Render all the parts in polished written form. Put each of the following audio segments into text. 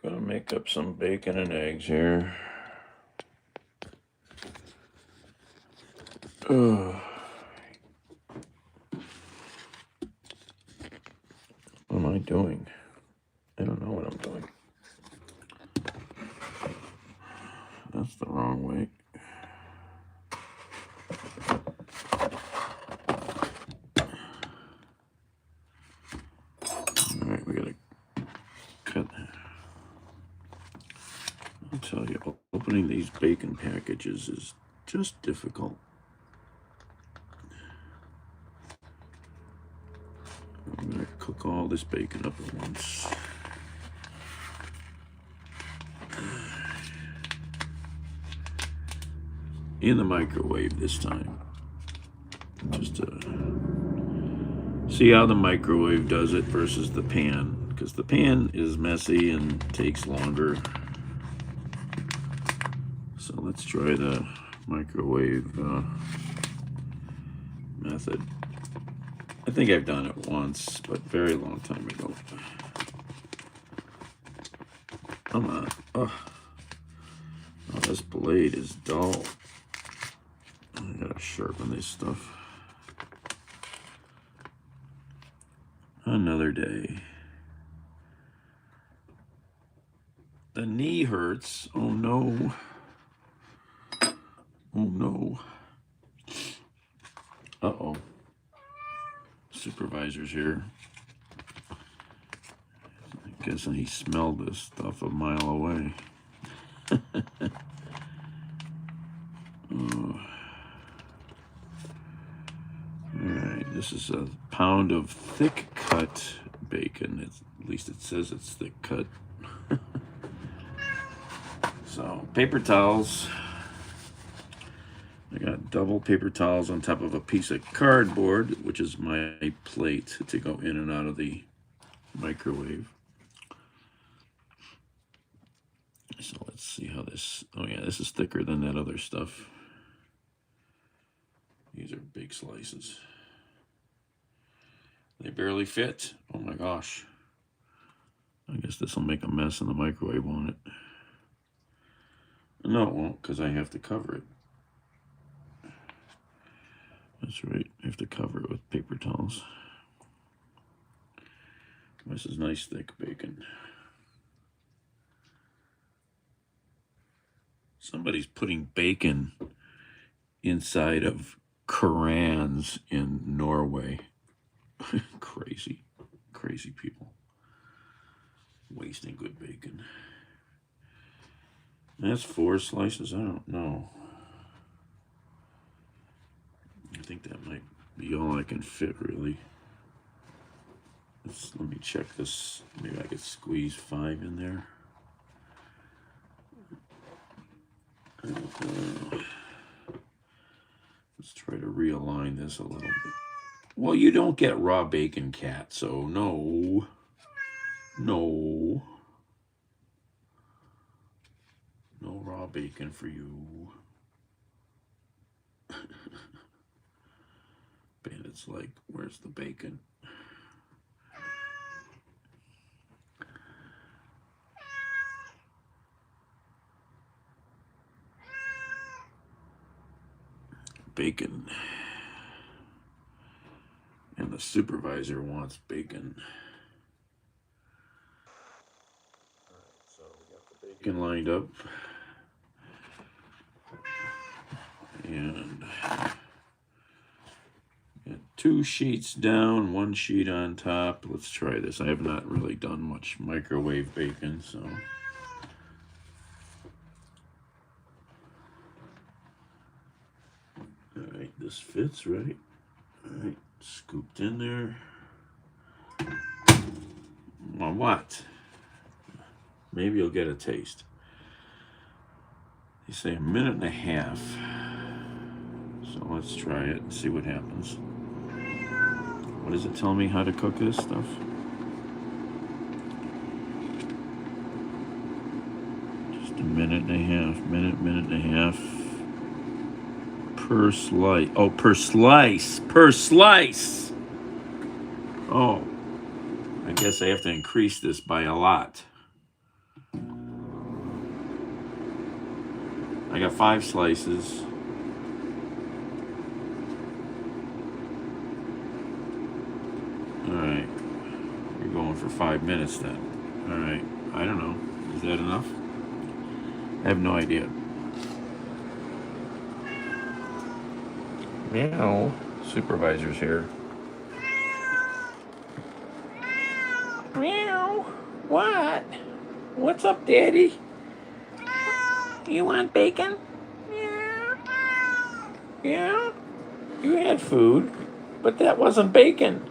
Gonna make up some bacon and eggs here. What am I doing? I don't know what I'm doing. That's the wrong way. All right, we gotta cut. I'll tell you, opening these bacon packages is just difficult. I'm gonna cook all this bacon up at once. In the microwave this time. Just to see how the microwave does it versus the pan, because the pan is messy and takes longer. So let's try the microwave method. I think I've done it once, but very long time ago. Come on. Oh, this blade is dull. I gotta sharpen this stuff. Another day. The knee hurts. Oh no. Oh no. Uh-oh. Supervisor's here. I guess he smelled this stuff a mile away. Alright, this is a pound of thick cut bacon. At least it says it's thick cut. So, paper towels. I got double paper towels on top of a piece of cardboard, which is my plate to go in and out of the microwave. So let's see how this, oh yeah, this is thicker than that other stuff. These are big slices. They barely fit. Oh my gosh. I guess this will make a mess in the microwave, won't it? No, it won't, because I have to cover it. That's right, I have to cover it with paper towels. This is nice thick bacon. Somebody's putting bacon inside of Korans in Norway. Crazy, crazy people. Wasting good bacon. That's 4 slices, I don't know. I think that might be all I can fit, really. Let me check this. Maybe I could squeeze 5 in there. Let's try to realign this a little bit. Well, you don't get raw bacon, Cat, so no. No. No raw bacon for you. Bandit's like, where's the bacon? Bacon. And the supervisor wants bacon. Alright, so we got the bacon lined up. And got 2 sheets down, 1 sheet on top. Let's try this. I have not really done much microwave bacon, so. Alright, this fits, right? Alright, scooped in there. Well, what? Maybe you'll get a taste. They say 1.5 minutes. So let's try it and see what happens. What does it tell me how to cook this stuff? Just 1.5 minutes, minute and a half per slice. Oh, per slice. Per slice. Oh, I guess I have to increase this by a lot. I got 5 slices. All right, you're going for 5 minutes then. All right, I don't know. Is that enough? I have no idea. Meow. Supervisor's here. Meow. What? What's up, Daddy? You want bacon? Yeah. Yeah? You had food, but that wasn't bacon.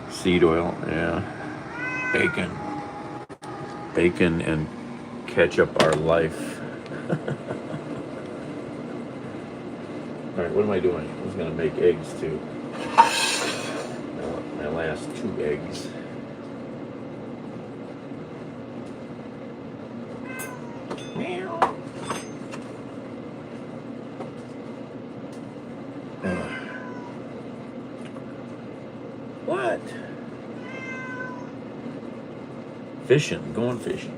Seed oil, yeah. Bacon. Bacon and ketchup are life. All right, what am I doing? I was going to make eggs too. My last 2 eggs. Meow. What? Fishing, going fishing.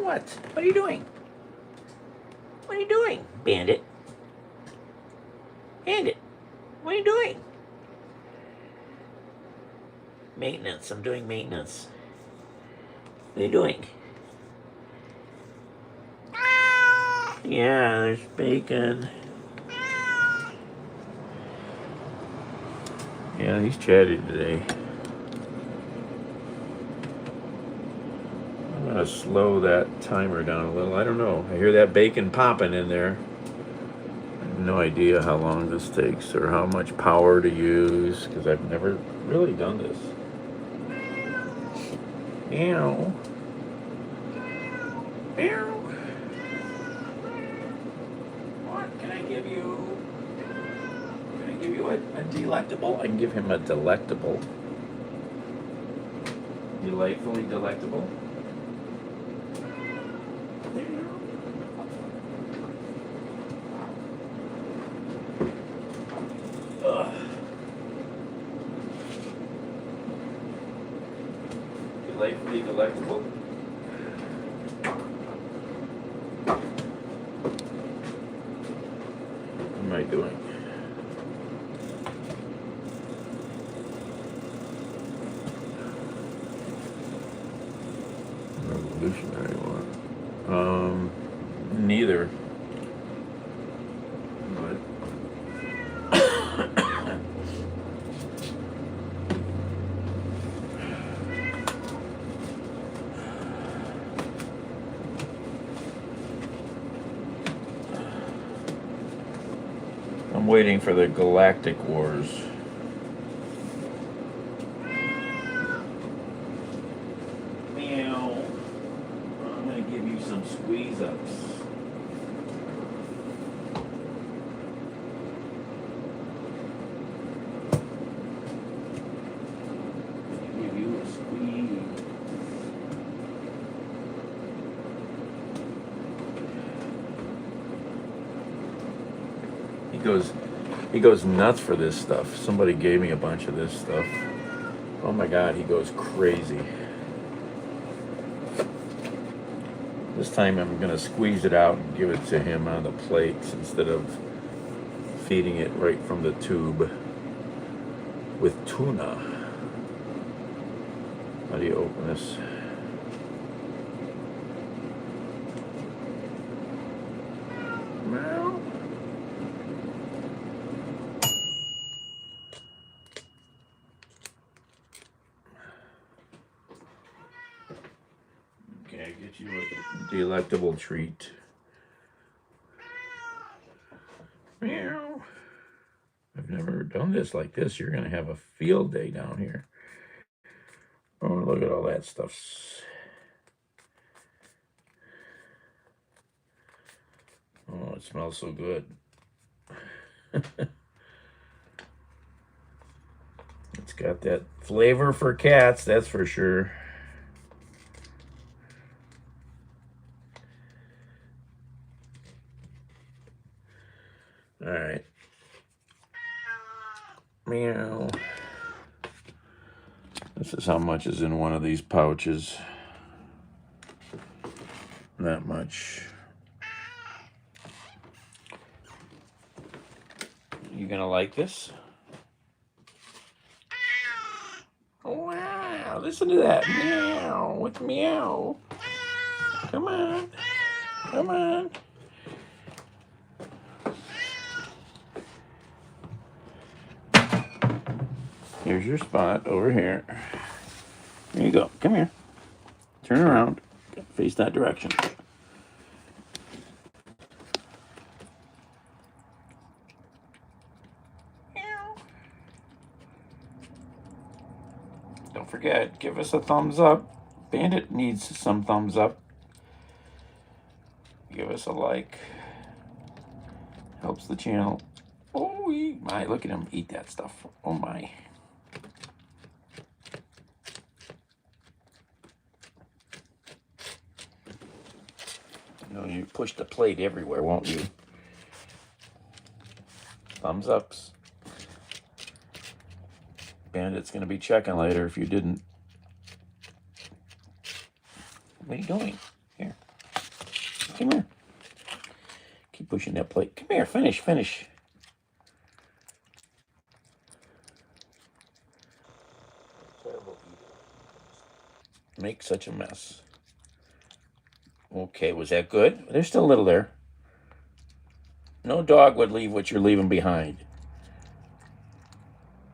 What? What are you doing? What are you doing, Bandit? Bandit, what are you doing? Maintenance, I'm doing maintenance. What are you doing? Yeah, there's bacon. Yeah, he's chatty today. I'm gonna slow that timer down a little. I don't know. I hear that bacon popping in there. I have no idea how long this takes or how much power to use because I've never really done this. Meow. Meow. What can I give you? Can I give you a delectable? I can give him a delectable. Delightfully delectable. Delightfully delectable. What am I doing? Revolutionary one. Neither. I'm waiting for the Galactic Wars. Meow. I'm going to give you some squeeze ups. Give you a squeeze. He goes nuts for this stuff. Somebody gave me a bunch of this stuff. Oh my God, he goes crazy. This time I'm going to squeeze it out and give it to him on the plates instead of feeding it right from the tube with tuna. How do you open this? Meow. Okay, get you a delectable treat. Meow. I've never done this like this. You're going to have a field day down here. Oh, look at all that stuff. Oh, it smells so good. It's got that flavor for cats, that's for sure. All right. Meow. This is how much is in one of these pouches. Not much. You gonna like this? Wow, listen to that. Meow, with meow. Come on. Come on. Here's your spot over here. There you go. Come here. Turn around. Face that direction. Don't forget, give us a thumbs up. Bandit needs some thumbs up. Give us a like. Helps the channel. Oh my, look at him eat that stuff. Oh my. You know, you push the plate everywhere, won't you? Thumbs ups. Bandit's going to be checking later if you didn't. What are you doing? Here. Come here. Keep pushing that plate. Come here. Finish. Finish. Terrible eater. Make such a mess. Okay, was that good? There's still a little there. No dog would leave what you're leaving behind.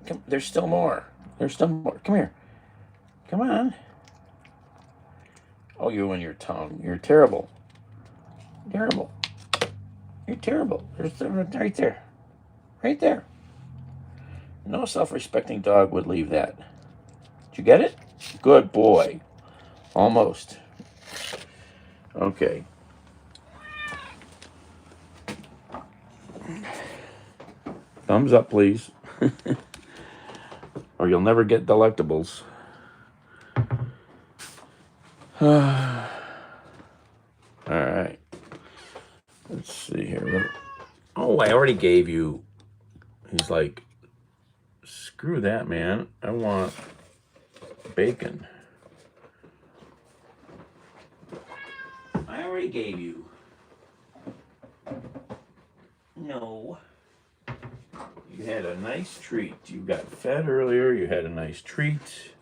Come, there's still more. There's still more. Come here. Come on. Oh, you and your tongue. You're terrible. Terrible. You're terrible. There's right there. Right there. No self-respecting dog would leave that. Did you get it? Good boy. Almost. Okay. Thumbs up, please. Or you'll never get delectables. All right. Let's see here. Oh, I already gave you. He's like, screw that, man. I want bacon. I already gave you. No. You had a nice treat. You got fed earlier. You had a nice treat.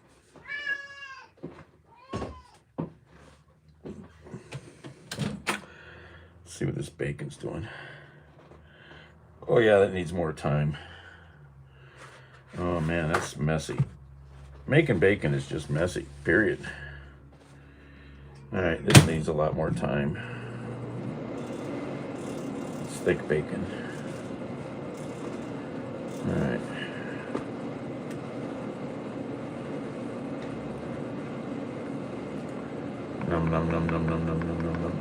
Let's see what this bacon's doing. Oh yeah, that needs more time. Oh man, that's messy. Making bacon is just messy, period. All right, this needs a lot more time. It's thick bacon. All right. Num num num num num num num num num.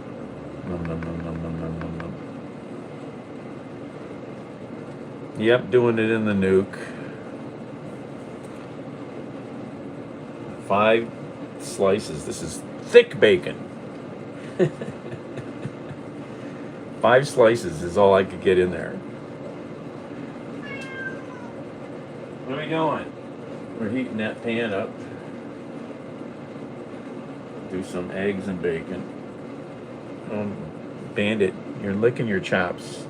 Num num num num num num num num. Yep, doing it in the nuke. 5 slices. This is thick bacon. 5 slices is all I could get in there. What are we doing? We're heating that pan up. Do some eggs and bacon. Bandit, you're licking your chops.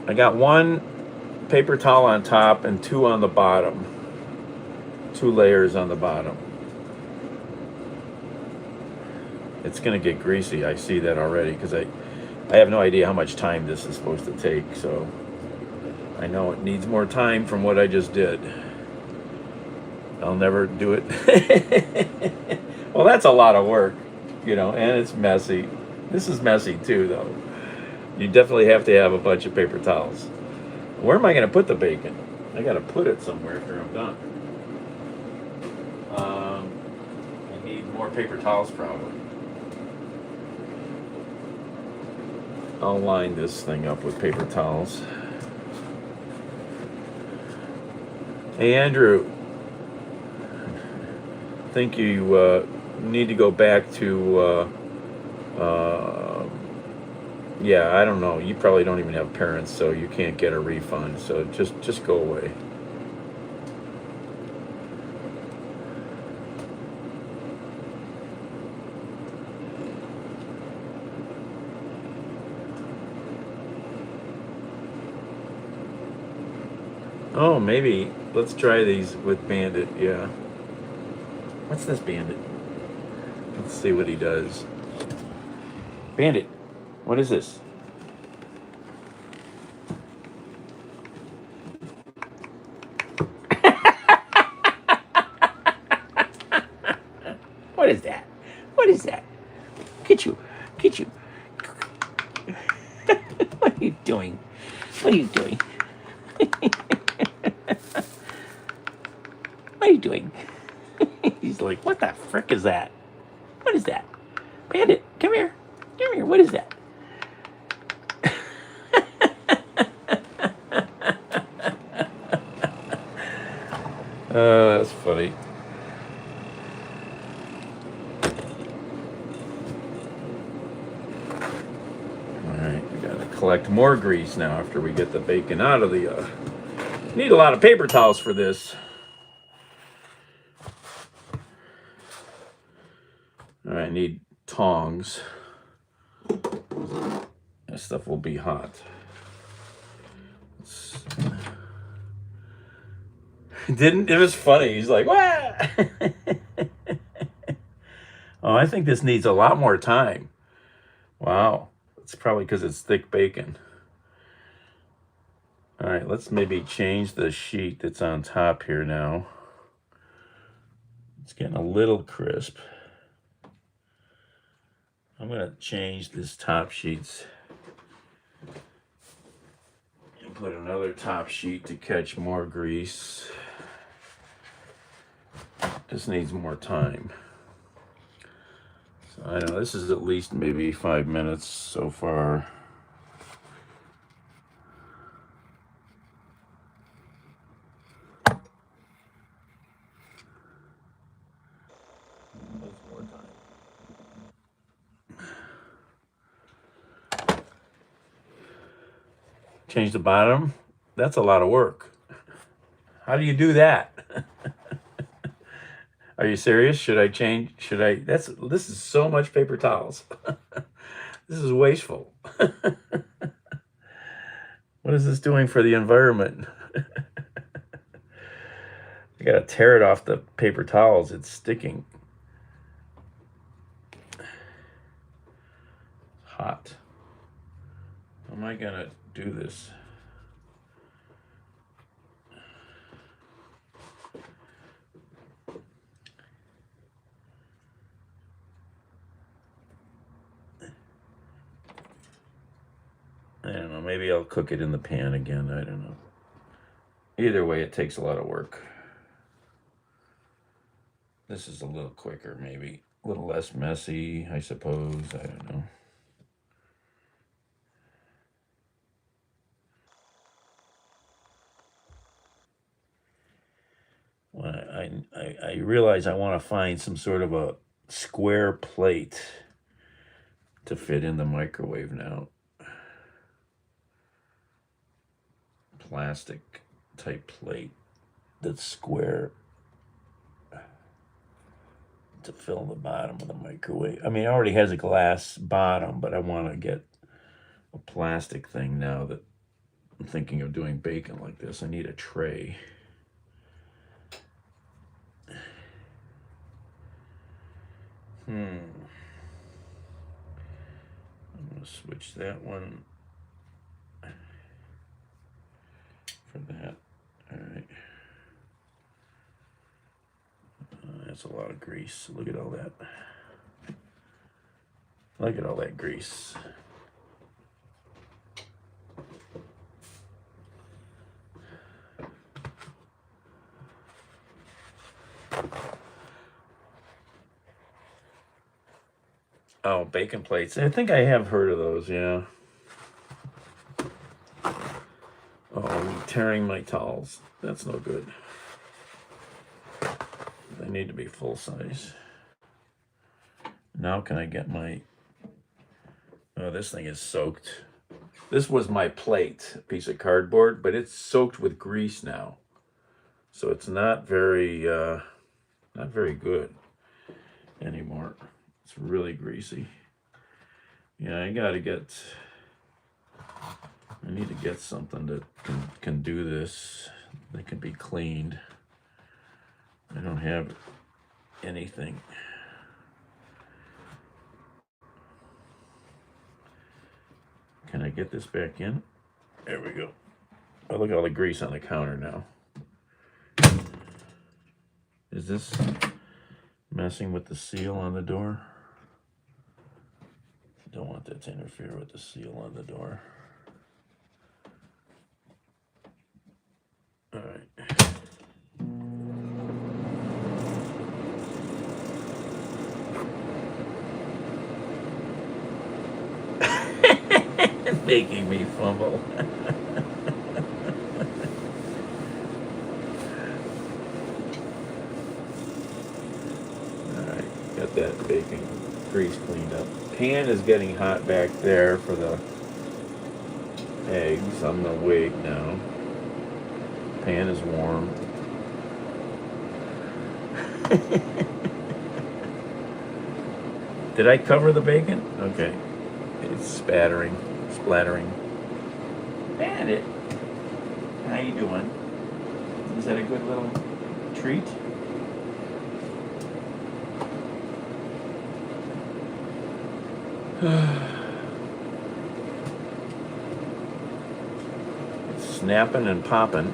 I got 1 paper towel on top and 2 on the bottom. 2 layers on the bottom. It's gonna get greasy. I see that already because I have no idea how much time this is supposed to take, so I know it needs more time from what I just did. I'll never do it. Well, that's a lot of work, you know, and it's messy. This is messy too, though. You definitely have to have a bunch of paper towels. Where am I going to put the bacon? I got to put it somewhere after I'm done. I need more paper towels, probably. I'll line this thing up with paper towels. Hey, Andrew. I think you need to go back to Yeah, I don't know. You probably don't even have parents, so you can't get a refund. So just go away. Oh, maybe let's try these with Bandit. Yeah. What's this Bandit? Let's see what he does. Bandit, what is this? What is that? What is that? Get you. Get you. What are you doing? What are you doing? What are you doing? He's like, what the frick is that? What is that? Bandit, come here. Come here. What is that? That's funny. Alright, we gotta collect more grease now after we get the bacon out of the... Need a lot of paper towels for this. Alright, I need tongs. This stuff will be hot. It was funny. He's like, what? Oh, I think this needs a lot more time. Wow. It's probably because it's thick bacon. All right, let's maybe change the sheet that's on top here now. It's getting a little crisp. I'm going to change this top sheets and put another top sheet to catch more grease. This needs more time. So I don't know, this is at least maybe 5 minutes so far. Change the bottom. That's a lot of work. How do you do that? Are you serious? Should I change? Should I? This is so much paper towels. This is wasteful. What is this doing for the environment? I gotta tear it off the paper towels. It's sticking. Hot. How am I gonna do this? I don't know, maybe I'll cook it in the pan again, I don't know. Either way, it takes a lot of work. This is a little quicker, maybe. A little less messy, I suppose, I don't know. When I realize I want to find some sort of a square plate to fit in the microwave now. Plastic type plate that's square to fill the bottom of the microwave. I mean, it already has a glass bottom, but I want to get a plastic thing now that I'm thinking of doing bacon like this. I need a tray. I'm going to switch that one for that. All right. That's a lot of grease. Look at all that. Look at all that grease. Oh, bacon plates. I think I have heard of those, yeah. Oh, I'm tearing my towels. That's no good. They need to be full size. Now can I get my Oh, this thing is soaked. This was my plate, piece of cardboard, but it's soaked with grease now. So it's not very good anymore. It's really greasy. Yeah, I need to get something that can do this, that can be cleaned. I don't have anything. Can I get this back in? There we go. Oh, look at all the grease on the counter now. Is this messing with the seal on the door? Don't want that to interfere with the seal on the door. All right. Making me fumble. Alright, got that bacon grease cleaned up. Pan is getting hot back there for the eggs. I'm gonna wait now. Pan is warm. Did I cover the bacon? Okay. It's splattering. Bandit, how you doing? Is that a good little treat? It's snapping and popping.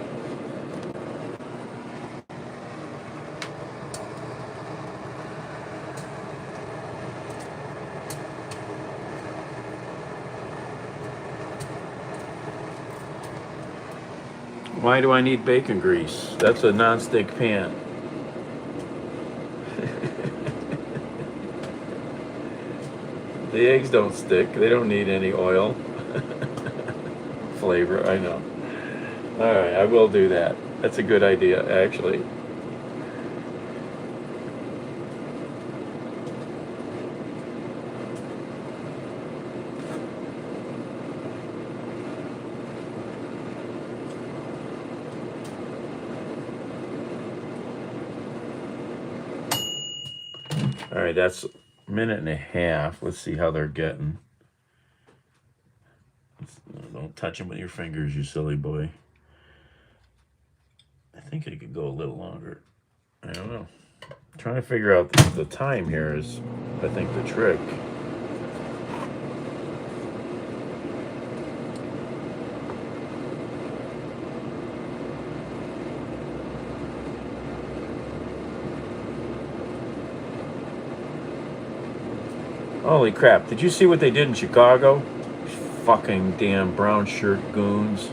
Why do I need bacon grease? That's a non-stick pan. The eggs don't stick. They don't need any oil. Flavor, I know. All right, I will do that. That's a good idea, actually. All right, that's a minute and a half. Let's see how they're getting. Don't touch them with your fingers, you silly boy. I think it could go a little longer. I don't know. Trying to figure out the time here is, I think, the trick. Holy crap, did you see what they did in Chicago? Fucking damn brown shirt goons.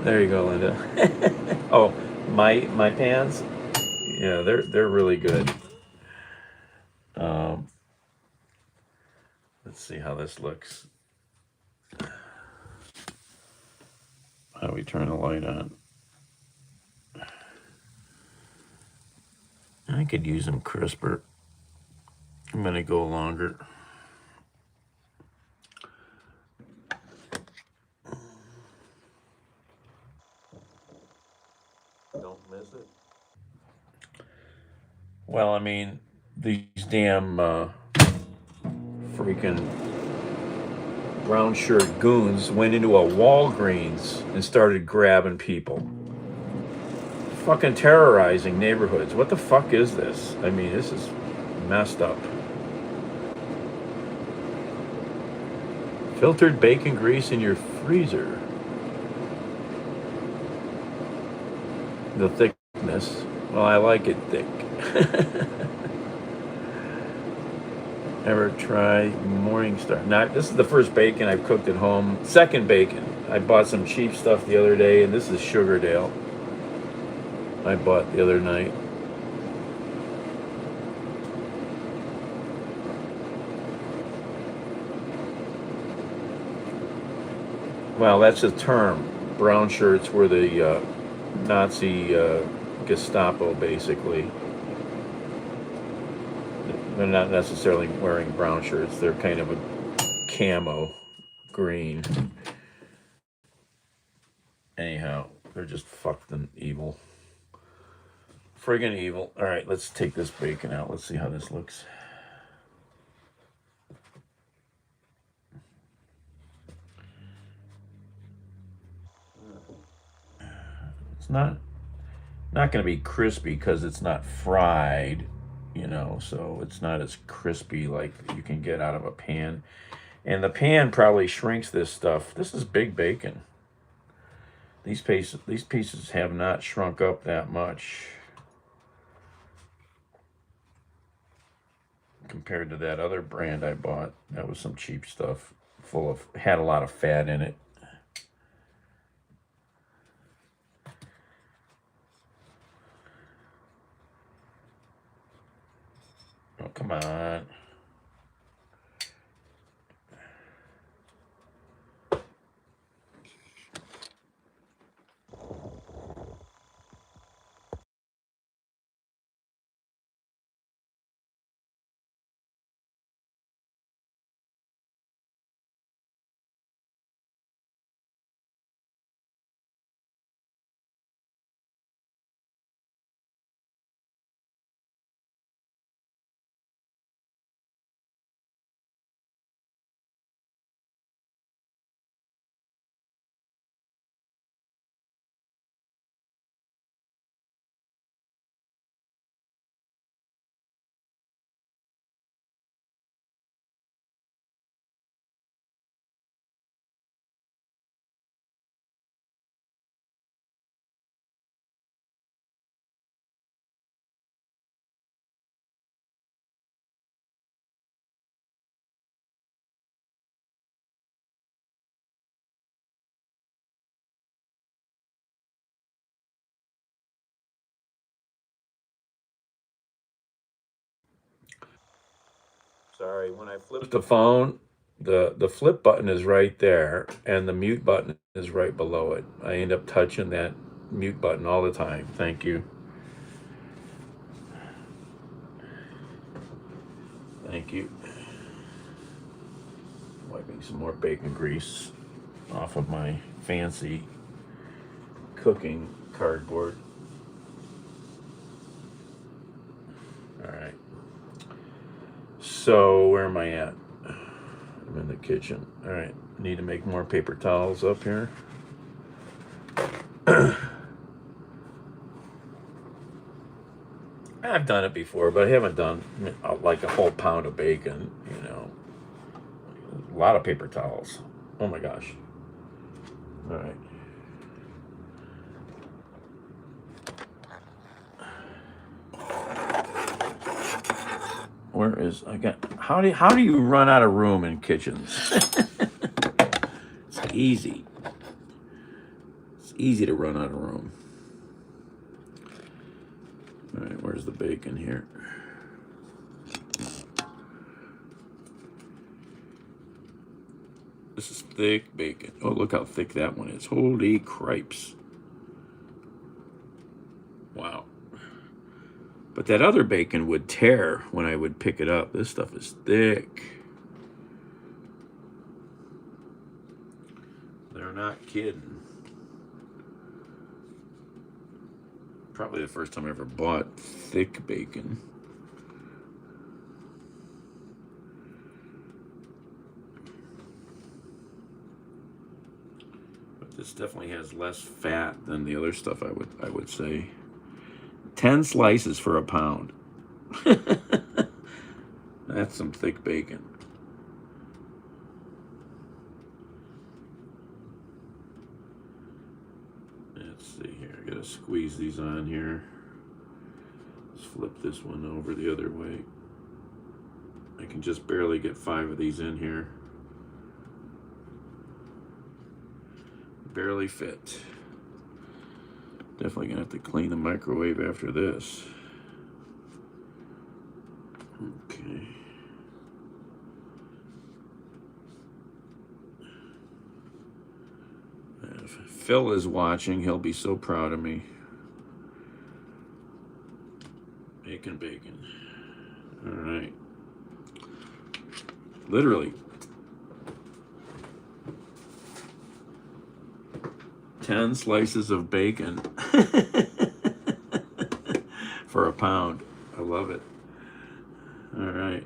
There you go, Linda. Oh, my pans? Yeah, they're really good. Let's see how this looks. How do we turn the light on? I could use them crisper. I'm gonna go longer. Don't miss it. Well, I mean, these damn freaking brown shirt goons went into a Walgreens and started grabbing people. Fucking terrorizing neighborhoods. What the fuck is this? I mean, this is messed up. Filtered bacon grease in your freezer. The thickness. Well, I like it thick. Ever try Morningstar? Not. This is the first bacon I've cooked at home. Second bacon. I bought some cheap stuff the other day, and this is Sugardale. I bought the other night. Well, that's a term. Brown shirts were the Nazi Gestapo, basically. They're not necessarily wearing brown shirts. They're kind of a camo green. Anyhow, they're just fucked and evil. Friggin' evil. All right, let's take this bacon out. Let's see how this looks. It's not going to be crispy because it's not fried, you know, so it's not as crispy like you can get out of a pan. And the pan probably shrinks this stuff. This is big bacon. These pieces have not shrunk up that much compared to that other brand I bought. That was some cheap stuff, had a lot of fat in it. Oh, come on. Sorry, when I flip the phone, the flip button is right there, and the mute button is right below it. I end up touching that mute button all the time. Thank you. Thank you. Wiping some more bacon grease off of my fancy cooking cardboard. All right. So where am I at? I'm in the kitchen. All right. Need to make more paper towels up here. I've done it before, but I haven't done like a whole pound of bacon, you know. A lot of paper towels. Oh my gosh. All right. Where is how do you run out of room in kitchens? It's easy. It's easy to run out of room. All right, where's the bacon here? This is thick bacon. Oh, look how thick that one is. Holy cripes. Wow. But that other bacon would tear when I would pick it up. This stuff is thick. They're not kidding. Probably the first time I ever bought thick bacon. But this definitely has less fat than the other stuff, I would say. 10 slices for a pound. That's some thick bacon. Let's see here. I gotta squeeze these on here. Let's flip this one over the other way. I can just barely get 5 of these in here. Barely fit. Definitely gonna have to clean the microwave after this. Okay. If Phil is watching, he'll be so proud of me. Bacon. All right. Literally. 10 slices of bacon for £1. I love it. All right.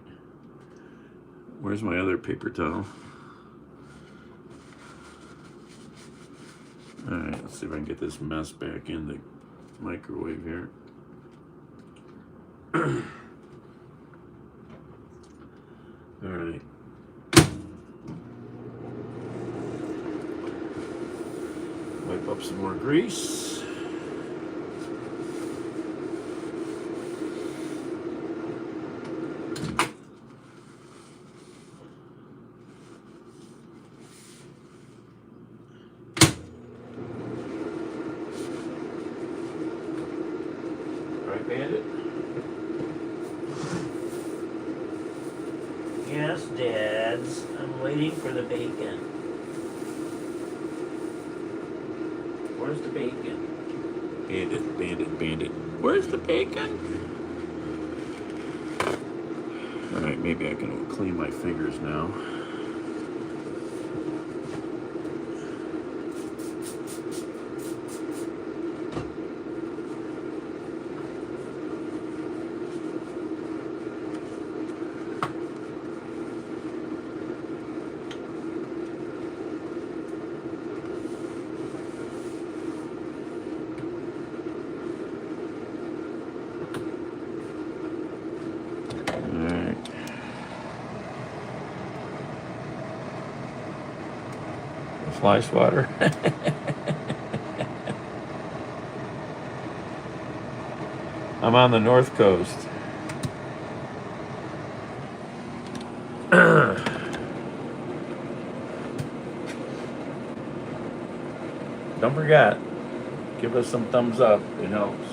Where's my other paper towel? All right, let's see if I can get this mess back in the microwave here. All right. Wipe up some more grease. Right, Bandit? Yes, Dads. I'm waiting for the bacon. Where's the bacon? Bandit, Bandit, Bandit. Where's the bacon? All right, maybe I can clean my fingers now. Fly swatter. I'm on the North Coast. Don't forget, give us some thumbs up. It helps.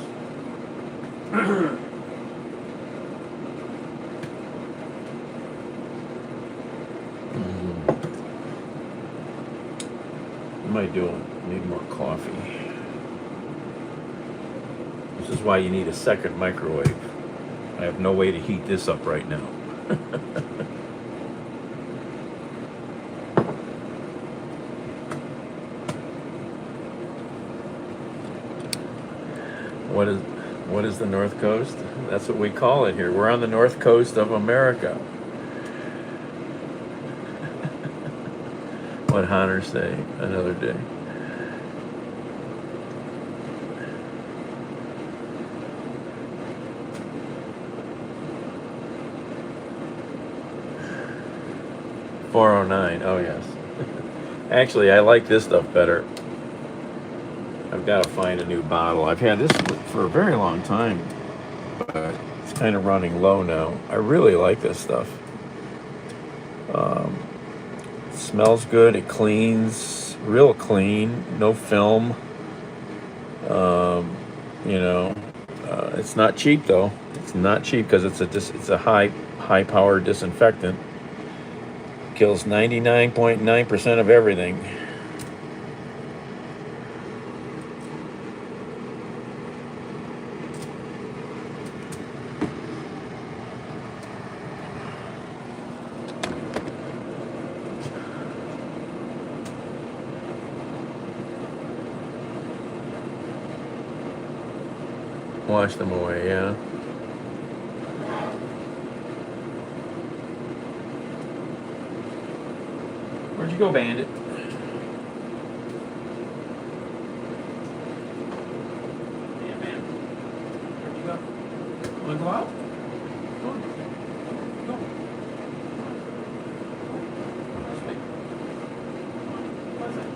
What am I doing? Need more coffee. This is why you need a second microwave. I have no way to heat this up right now. What is the North Coast? That's what we call it here. We're on the North Coast of America. What Hunter say? Another day. $4.09. Oh yes. Actually, I like this stuff better. I've got to find a new bottle. I've had this for a very long time, but it's kind of running low now. I really like this stuff. It smells good. It cleans, real clean. No film. It's not cheap though. It's not cheap because it's a high power disinfectant. Kills 99.9% of everything. Wash them away, yeah. Where'd you go, Bandit? Yeah, man. Where'd you go? Wanna go out? Go on. Go. This way. What's that?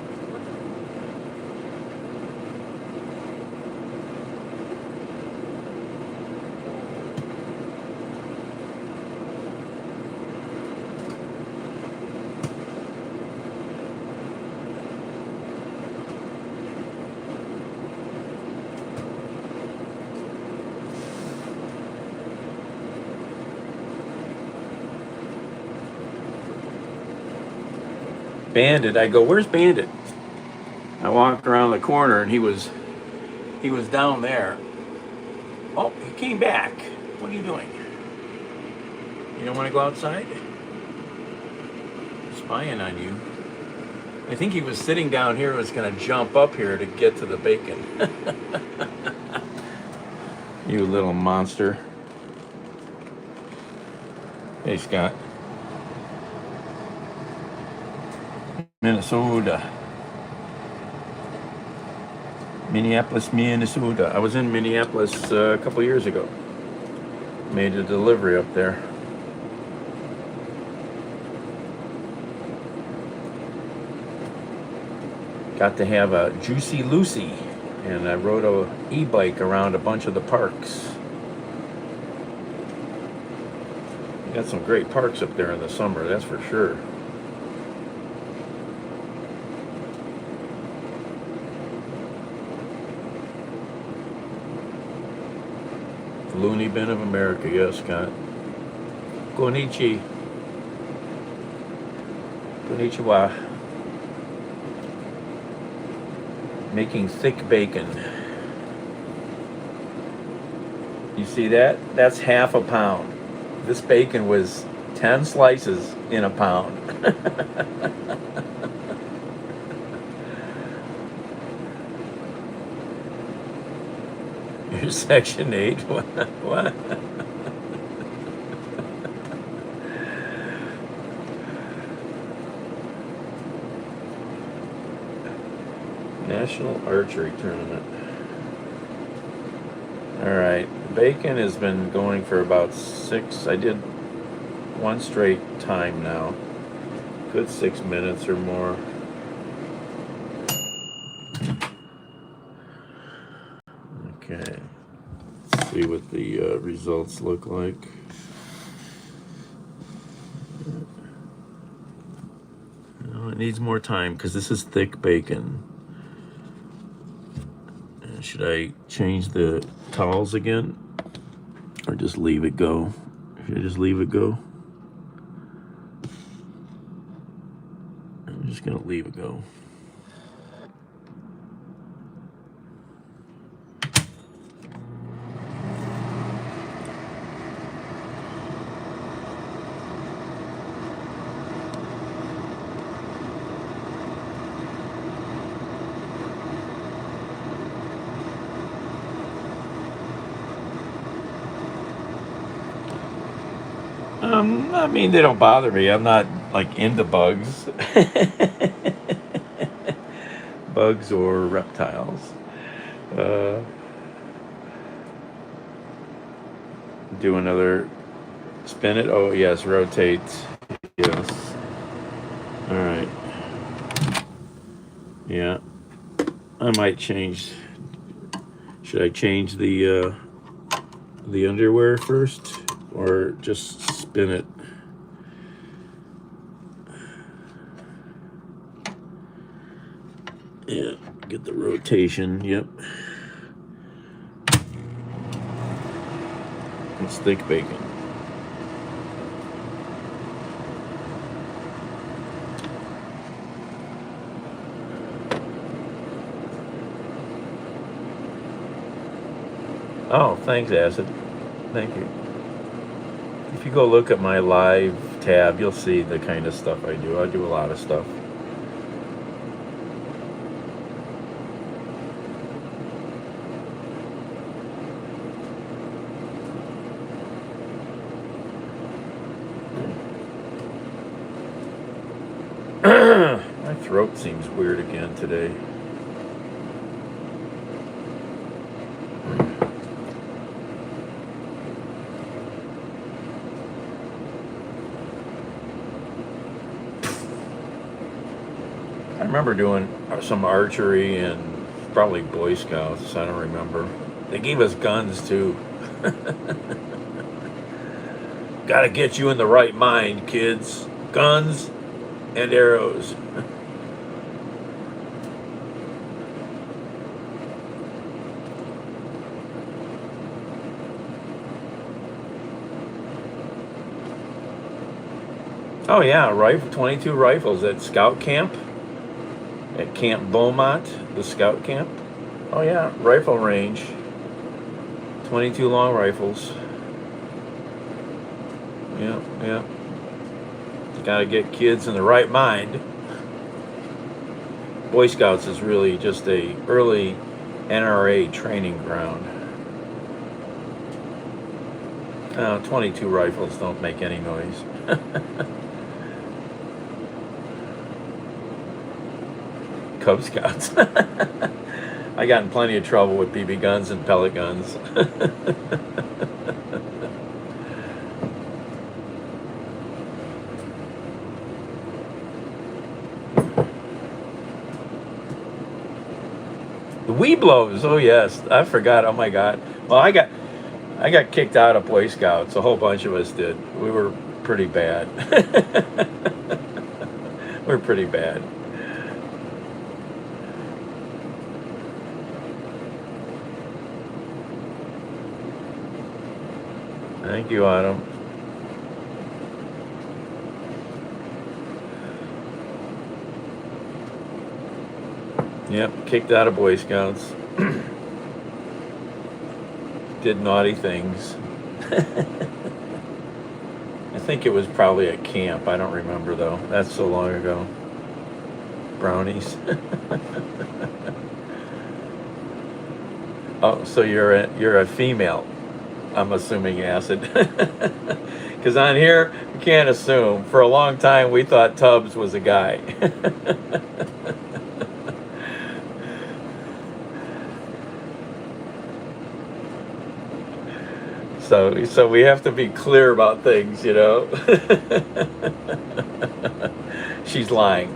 Bandit. I go, where's Bandit? I walked around the corner and he was down there. Oh, he came back. What are you doing? You don't want to go outside? spying on you. I think he was sitting down here, was going to jump up here to get to the bacon. You little monster. Hey, Scott. Minnesota. Minneapolis, Minnesota. I was in Minneapolis a couple years ago. Made a delivery up there. Got to have a Juicy Lucy, and I rode a e-bike around a bunch of the parks. Got some great parks up there in the summer, that's for sure. Looney Bin of America, yes, Scott. Konnichi. Konnichiwa. Making thick bacon. You see that? That's half a pound. This bacon was 10 slices in a pound. You're Section 8? What? National Archery Tournament. Alright, bacon has been going for about 6, I did one straight time now. Good 6 minutes or more. Okay, let's see what the results look like. No, it needs more time because this is thick bacon. Should I change the towels again, or just leave it go? Should I just leave it go? I'm just gonna leave it go. I mean, they don't bother me. I'm not like into bugs. Bugs or reptiles. Do another spin it. Oh yes, rotate. Yes. All right. Yeah. I might change. Should I change the underwear first, or just spin it? Yeah, get the rotation. Yep. It's thick bacon. Oh, thanks, Acid. Thank you. If you go look at my live tab, you'll see the kind of stuff I do. I do a lot of stuff. My throat seems weird again today. I remember doing some archery and probably Boy Scouts. I don't remember. They gave us guns too. Gotta get you in the right mind, kids. Guns and arrows. Oh yeah, 22 rifles at scout camp. At Camp Beaumont, the scout camp. Oh yeah, rifle range. 22 long rifles. Yeah, yeah. Gotta get kids in the right mind. Boy Scouts is really just a early NRA training ground. 22 rifles don't make any noise. Cub Scouts. I got in plenty of trouble with BB guns and pellet guns. The Weeblos, oh yes, I forgot. Oh my God. Well, I got kicked out of Boy Scouts. A whole bunch of us did. We were pretty bad. We're pretty bad. Thank you, Autumn. Yep, kicked out of Boy Scouts. Did naughty things. I think it was probably at camp. I don't remember though. That's so long ago. Brownies. Oh, so you're a female. I'm assuming, Acid. Because on here, you can't assume. For a long time, we thought Tubbs was a guy. So we have to be clear about things, you know. She's lying.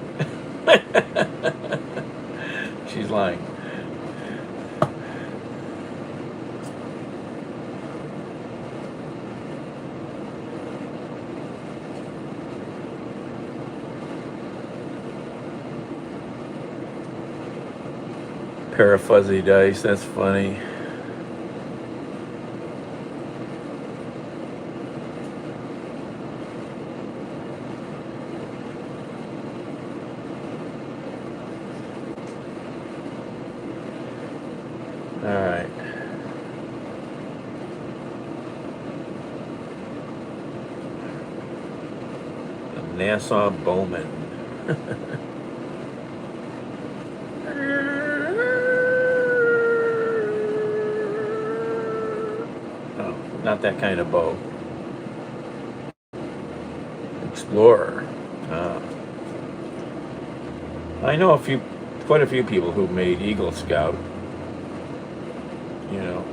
She's lying. Pair of fuzzy dice, that's funny. All right. The Nassau Bowman. Oh, not that kind of bow. Explorer. I know quite a few people who made Eagle Scout. You know.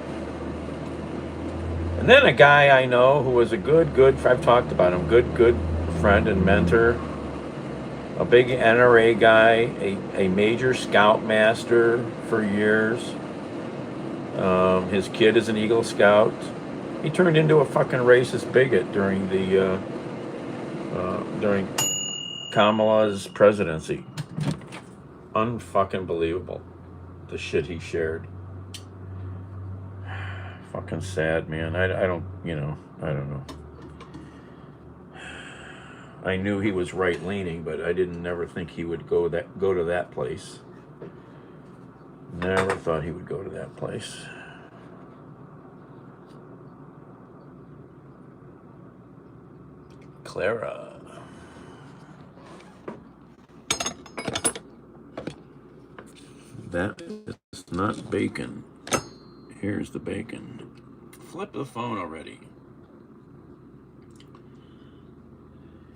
And then a guy I know who was a good, I've talked about him, good friend and mentor, a big NRA guy, a major scout master for years. His kid is an Eagle Scout. He turned into a fucking racist bigot during Kamala's presidency. Unfucking believable, the shit he shared. Fucking sad, man. I don't know. I knew he was right leaning, but I didn't never think he would go to that place. Never thought he would go to that place. Clara. That is not bacon. Here's the bacon. Flip the phone already.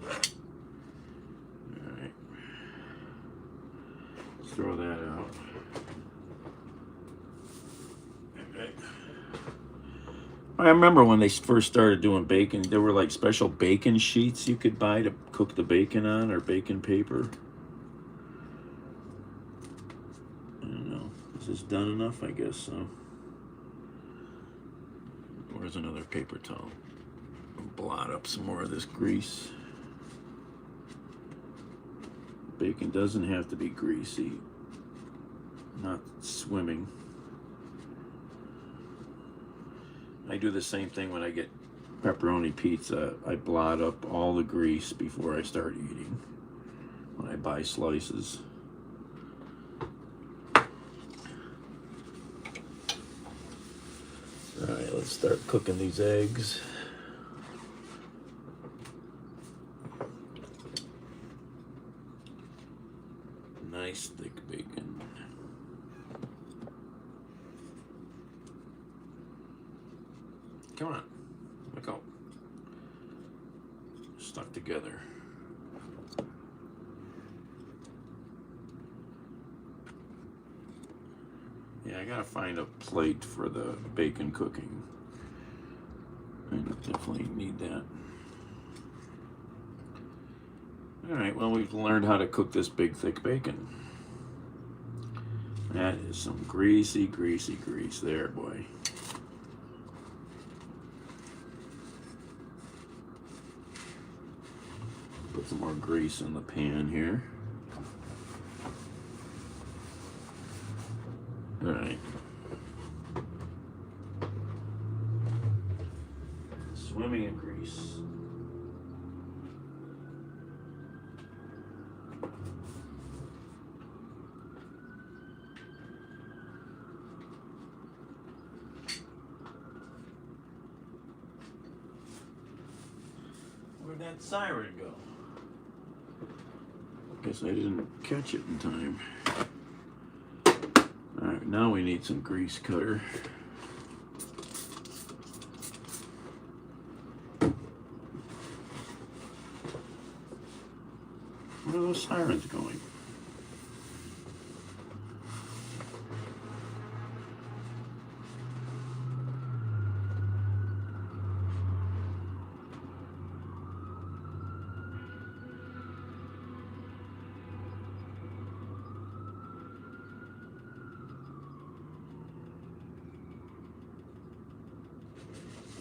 Alright. Let's throw that out. Okay. I remember when they first started doing bacon, there were like special bacon sheets you could buy to cook the bacon on, or bacon paper. I don't know. Is this done enough? I guess so. Where's another paper towel? I'll blot up some more of this grease. Bacon doesn't have to be greasy. Not swimming. I do the same thing when I get pepperoni pizza. I blot up all the grease before I start eating when I buy slices. Alright, let's start cooking these eggs. Come on. Look out. Stuck together. Yeah, I gotta find a plate for the bacon cooking. I definitely need that. Alright, well, we've learned how to cook this big, thick bacon. That is some greasy, greasy grease there, boy. Put some more grease in the pan here. Alright. Swimming in grease. Where'd that siren go? Guess I didn't catch it in time. Alright, now we need some grease cutter. Where are those sirens going?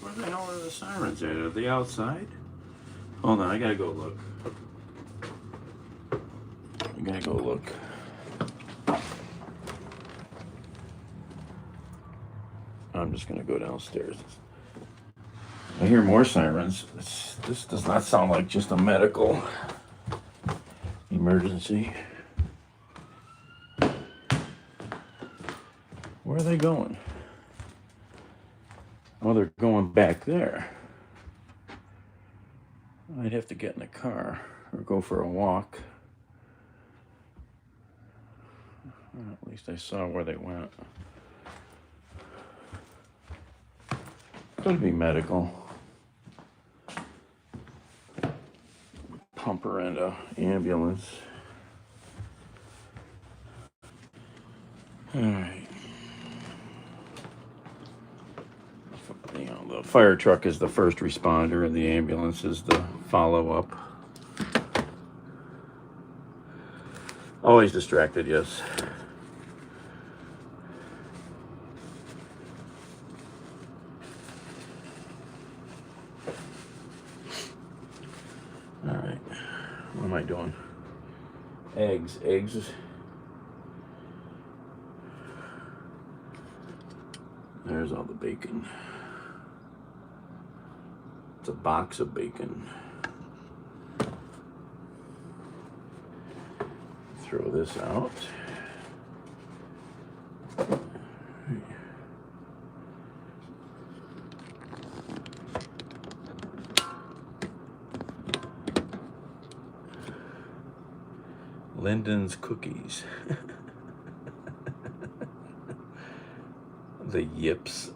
Where the hell are the sirens at? Are they outside? Hold on, I gotta go look. I gotta go look. I'm just gonna go downstairs. I hear more sirens. This does not sound like just a medical emergency. Where are they going? Oh, they're going back there. I'd have to get in the car or go for a walk. Well, at least I saw where they went. Could be medical. Pump her into ambulance. All right. You know, the fire truck is the first responder and the ambulance is the follow-up. Always distracted, yes. All right, what am I doing? Eggs. There's all the bacon. It's a box of bacon. Throw this out. Linden's cookies. The yips.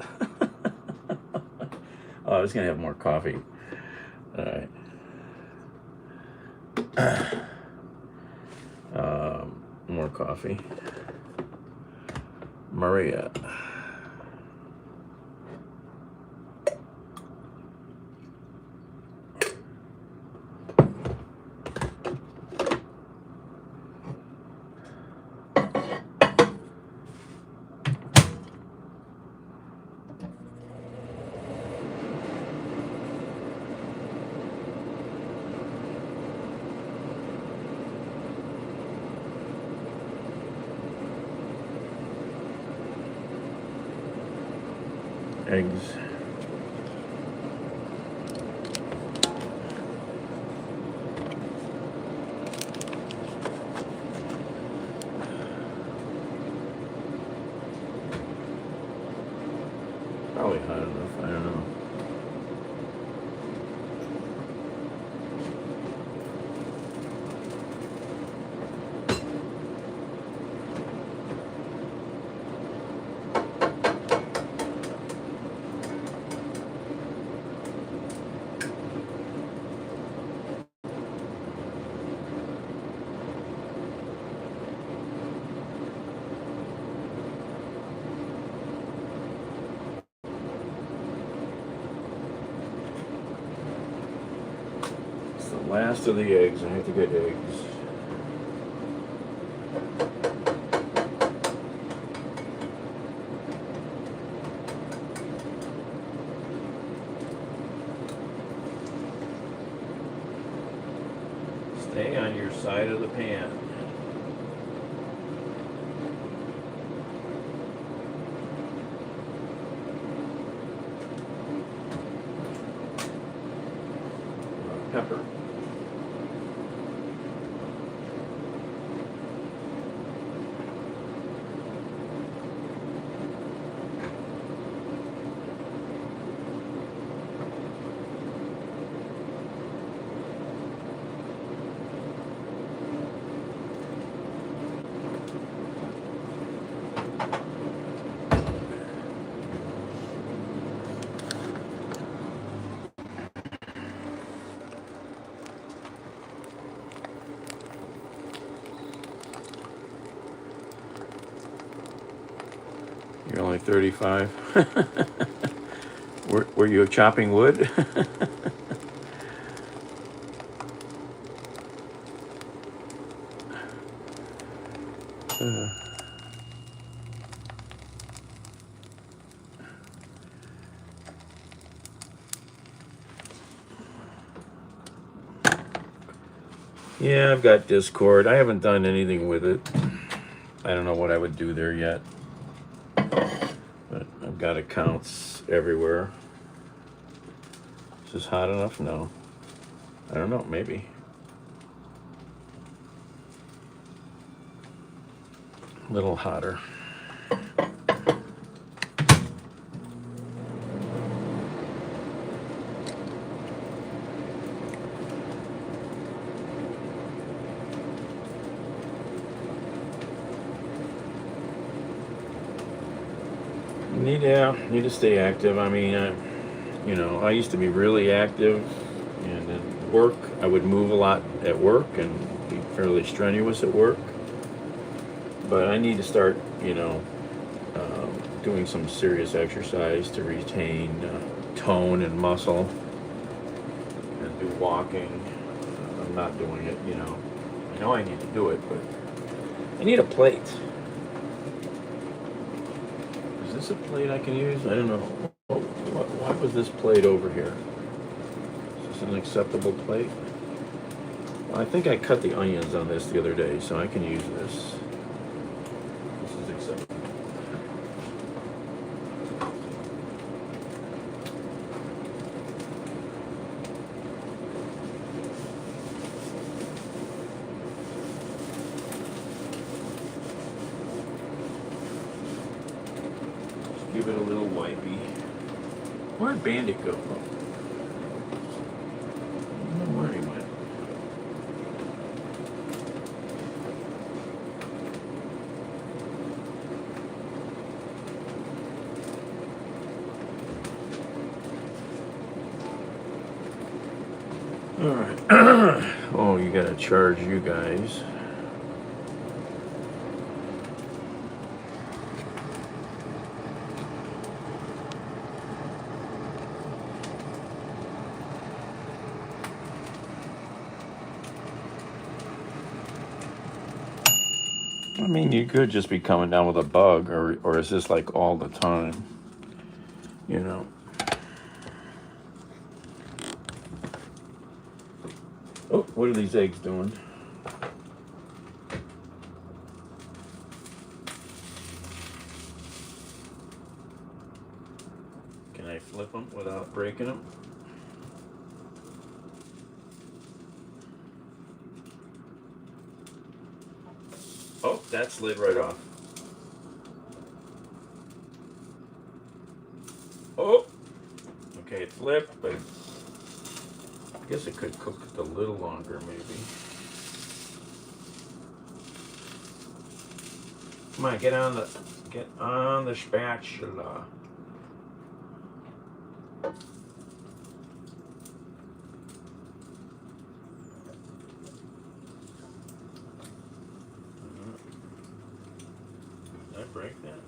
Oh, I was gonna have more coffee. All right. More coffee. Maria. Eggs. Probably hot enough, I don't know. Last of the eggs. I have to get eggs. Stay on your side of the pan. Pepper. You're only 35. Were you chopping wood? Yeah, I've got Discord. I haven't done anything with it. I don't know what I would do there yet. But I've got accounts everywhere. Is this hot enough? No. I don't know, maybe. A little hotter. Need to stay active. I mean, I used to be really active, and at work, I would move a lot at work and be fairly strenuous at work. But I need to start, doing some serious exercise to retain tone and muscle, and do walking. I'm not doing it, I know I need to do it, but I need a plate. Is this a plate I can use? I don't know. Why was this plate over here? Is this an acceptable plate? Well, I think I cut the onions on this the other day, so I can use this. This is acceptable. Just give it a little wipey. Where'd Bandit go? I don't know where he went. All right. Oh, you gotta charge you guys. I mean, you could just be coming down with a bug, or is this like all the time? Oh, what are these eggs doing? Can I flip them without breaking them? Oh, that slid right off. Oh, okay, it flipped, but I guess it could cook a little longer, maybe. Come on, get on the spatula. Did I break that?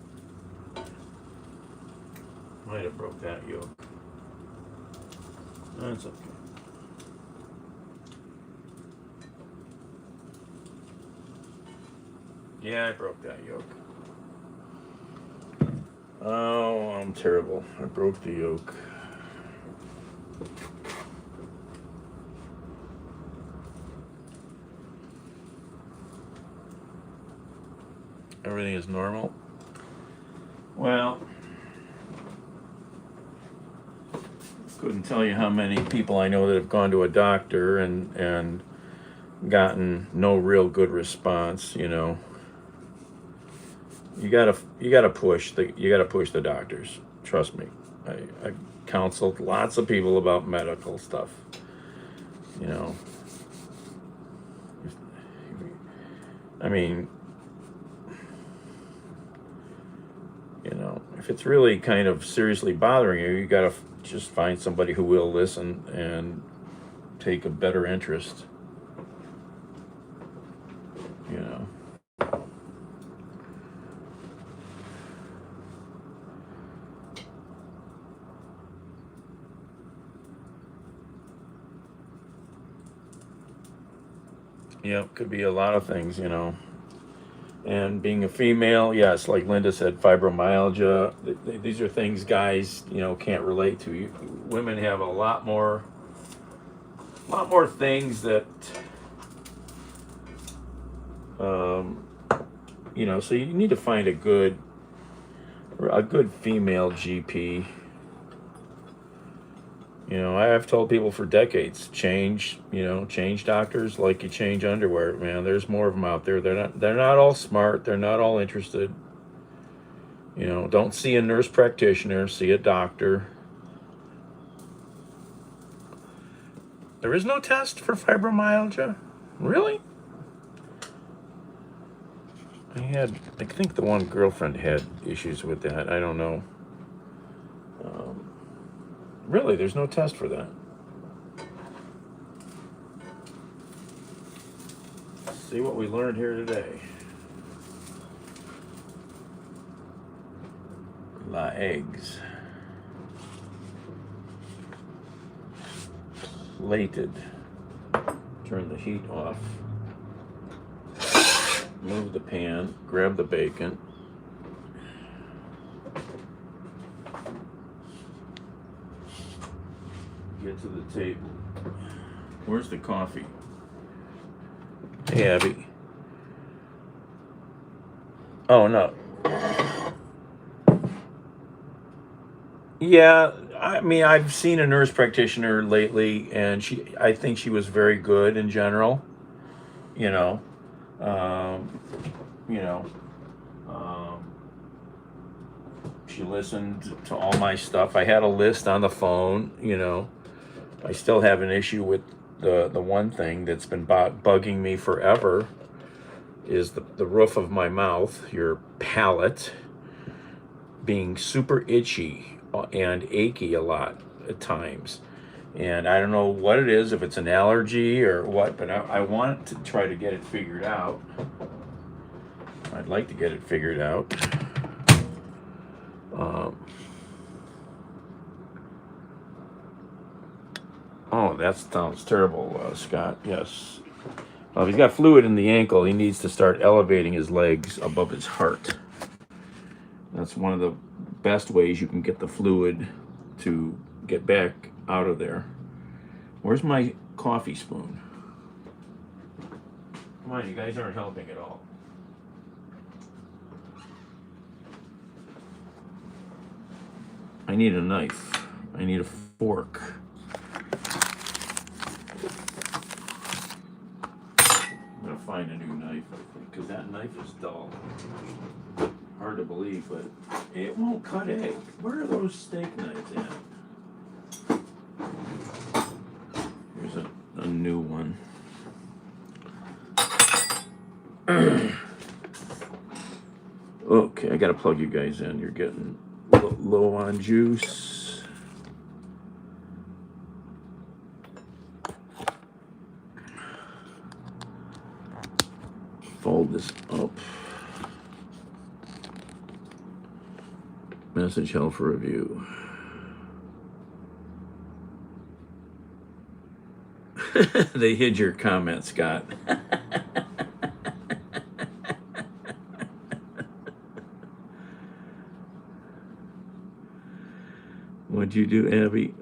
Might have broke that yolk. That's okay. Yeah, I broke that yoke. Oh, I'm terrible. I broke the yoke. Everything is normal. Well, couldn't tell you how many people I know that have gone to a doctor and gotten no real good response. You know, you gotta push the doctors. Trust me. I counseled lots of people about medical stuff. You know, I mean, you know, if it's really kind of seriously bothering you, you gotta just find somebody who will listen and take a better interest. You know. Yep, could be a lot of things, you know. And being a female, yes, like Linda said, fibromyalgia. These are things guys, you know, can't relate to. Women have a lot more things that, you know. So you need to find a good female GP. You know, I have told people for decades, change doctors like you change underwear. Man, there's more of them out there. They're not all smart. They're not all interested. You know, don't see a nurse practitioner, see a doctor. There is no test for fibromyalgia? Really? I think the one girlfriend had issues with that. I don't know. Really, there's no test for that. See what we learned here today. La eggs. Plated. Turn the heat off. Move the pan. Grab the bacon. Get to the table. Where's the coffee? Hey, Abby. Oh, no. Yeah, I mean, I've seen a nurse practitioner lately, and I think she was very good in general. You know, you know, she listened to all my stuff. I had a list on the phone. You know, I still have an issue with the one thing that's been bugging me forever is the roof of my mouth, your palate, being super itchy and achy a lot at times. And I don't know what it is, if it's an allergy or what, but I want to try to get it figured out. I'd like to get it figured out. Oh, that sounds terrible, Scott. Yes. If he's got fluid in the ankle, he needs to start elevating his legs above his heart. That's one of the best ways you can get the fluid to get back out of there. Where's my coffee spoon? Come on, you guys aren't helping at all. I need a knife. I need a fork. I'm gonna find a new knife, I think, because that knife is dull. Hard to believe, but it won't cut egg. Where are those steak knives at? Here's a new one. Okay, I gotta plug you guys in. You're getting low on juice. Fold this up. Message held for review. They hid your comment, Scott. What'd you do, Abby?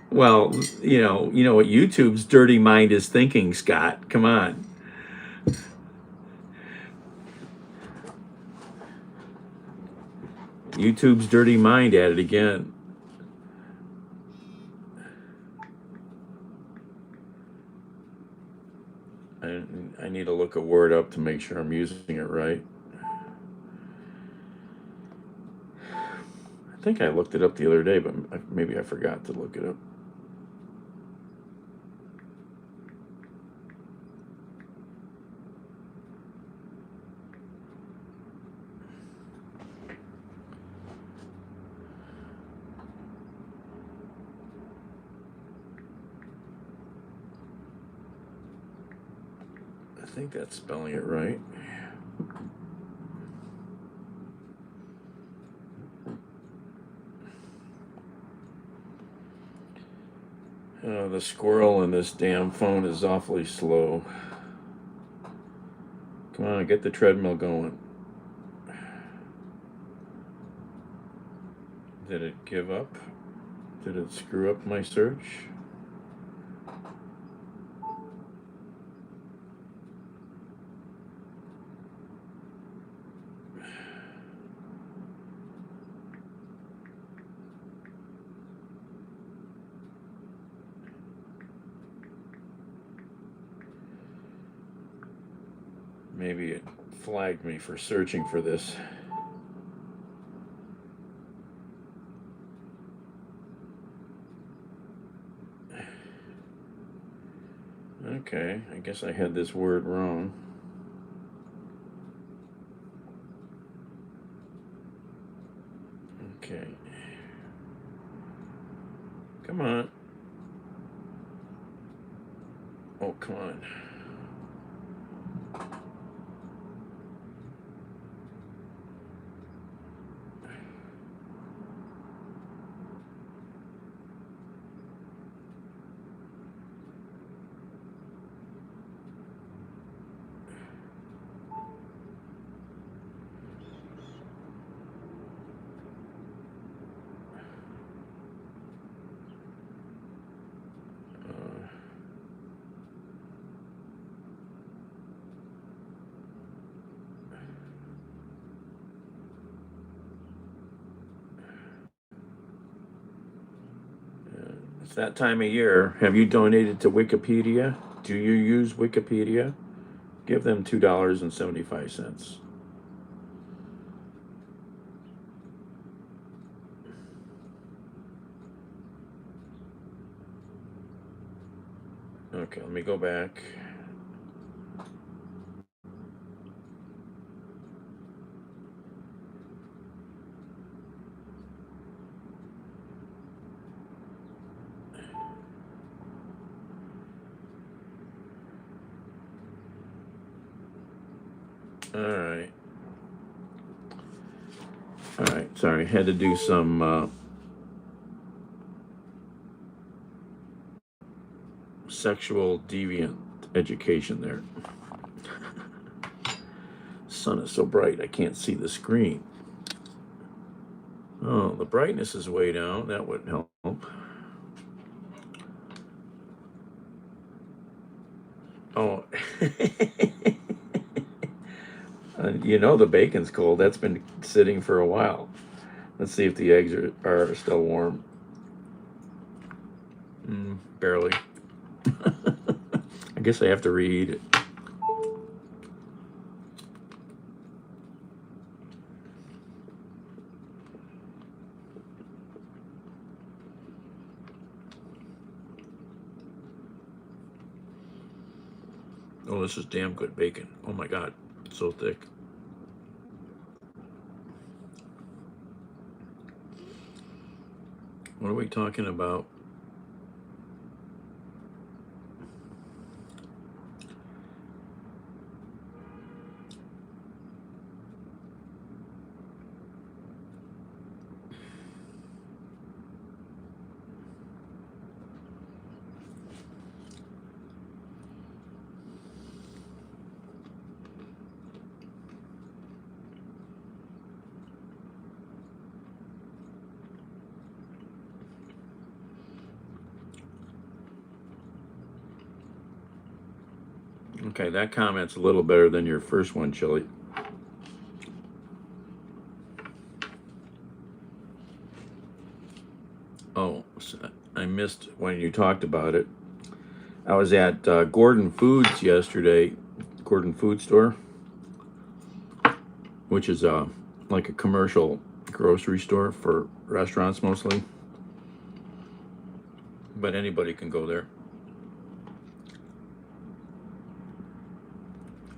Well, you know what YouTube's dirty mind is thinking, Scott. Come on. YouTube's dirty mind at it again. I need to look a word up to make sure I'm using it right. I think I looked it up the other day, but maybe I forgot to look it up. I think that's spelling it right. The squirrel in this damn phone is awfully slow. Come on, get the treadmill going. Did it give up? Did it screw up my search? Maybe it flagged me for searching for this. Okay, I guess I had this word wrong. Okay. Come on. Oh, come on. It's that time of year. Have you donated to Wikipedia? Do you use Wikipedia? Give them $2.75. Okay, let me go back. All right. Sorry, had to do some sexual deviant education there. Sun is so bright, I can't see the screen. Oh, the brightness is way down. That would help. Oh, you know the bacon's cold. That's been sitting for a while. Let's see if the eggs are still warm. Barely. I guess I have to reheat it. Oh, this is damn good bacon. Oh my God, it's so thick. What are we talking about? Okay, that comment's a little better than your first one, Chili. Oh, I missed when you talked about it. I was at Gordon Foods yesterday, Gordon Food Store, which is like a commercial grocery store for restaurants mostly. But anybody can go there.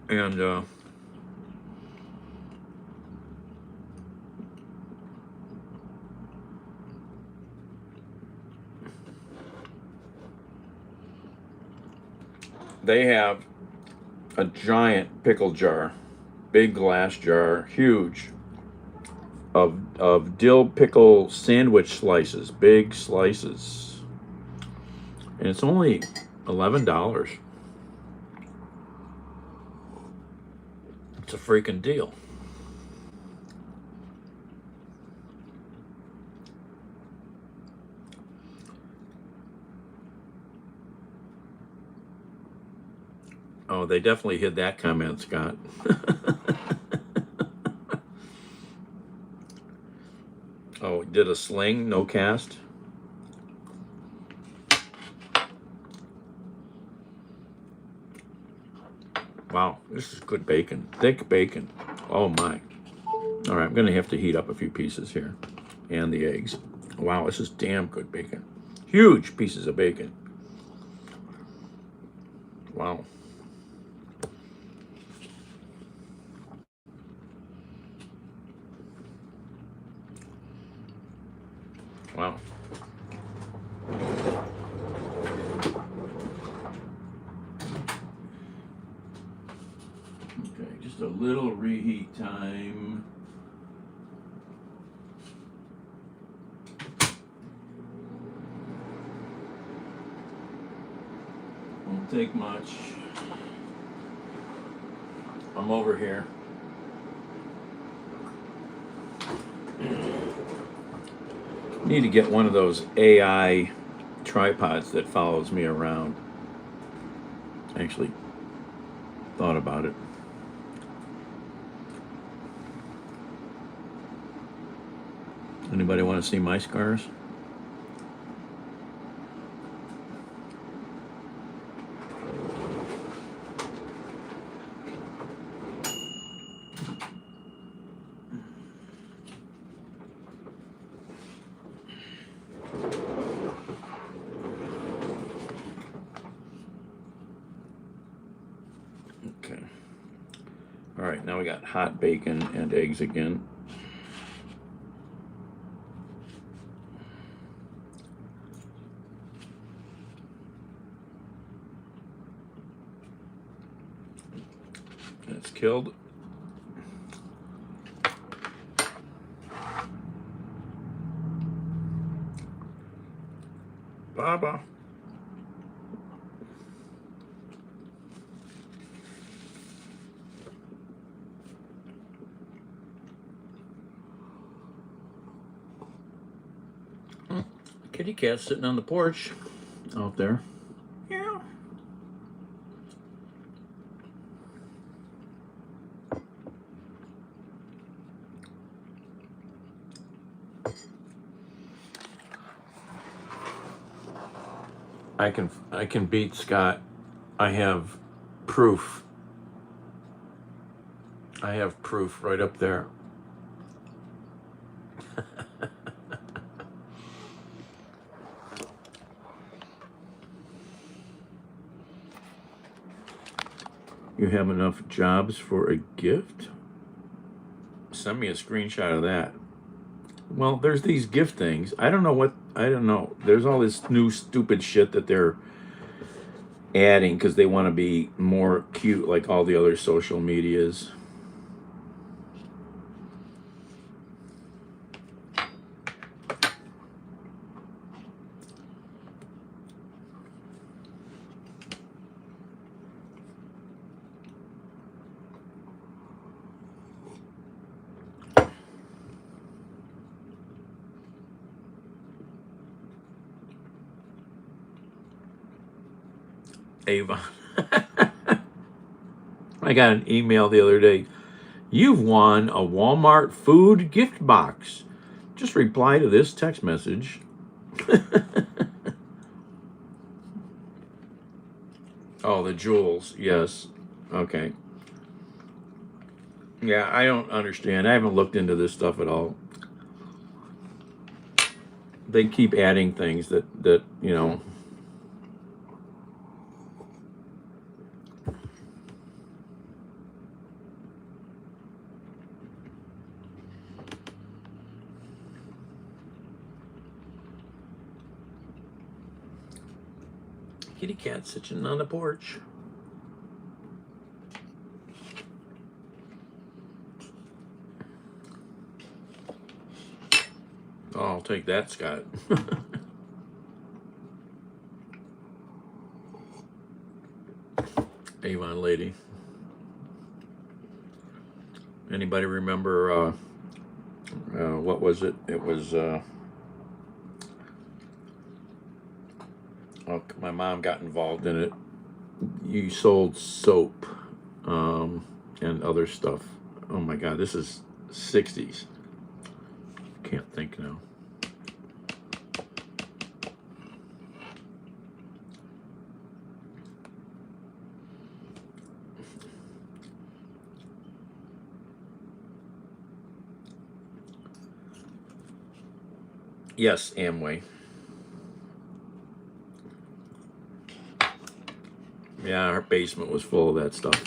And they have a giant pickle jar, big glass jar, huge, of dill pickle sandwich slices, big slices. And it's only $11. It's a freaking deal. Oh, they definitely hid that comment, Scott. Oh, did a sling, no cast? Wow, this is good bacon. Thick bacon. Oh my. All right, I'm going to have to heat up a few pieces here. And the eggs. Wow, this is damn good bacon. Huge pieces of bacon. Wow. Wow. Okay, just a little reheat time. Won't take much. I'm over here. Need to get one of those AI tripods that follows me around. I actually thought about it. Anybody want to see my scars? Okay. All right, now we got hot bacon and eggs again. It's killed. Baba. Kitty cat sitting on the porch out there. Yeah. I can beat Scott. I have proof. I have proof right up there. You have enough jobs for a gift? Send me a screenshot of that. Well, there's these gift things. I don't know. There's all this new stupid shit that they're adding because they want to be more cute like all the other social medias. Avon. I got an email the other day. You've won a Walmart food gift box. Just reply to this text message. Oh, the jewels. Yes. Okay. Yeah, I don't understand. I haven't looked into this stuff at all. They keep adding things that you know. Kitty cat sitting on the porch. Oh, I'll take that, Scott. Avon lady. Anybody remember what was it? It was oh, my mom got involved in it. You sold soap and other stuff. Oh my God, this is 60s. Can't think now. Yes, Amway. Yeah, our basement was full of that stuff.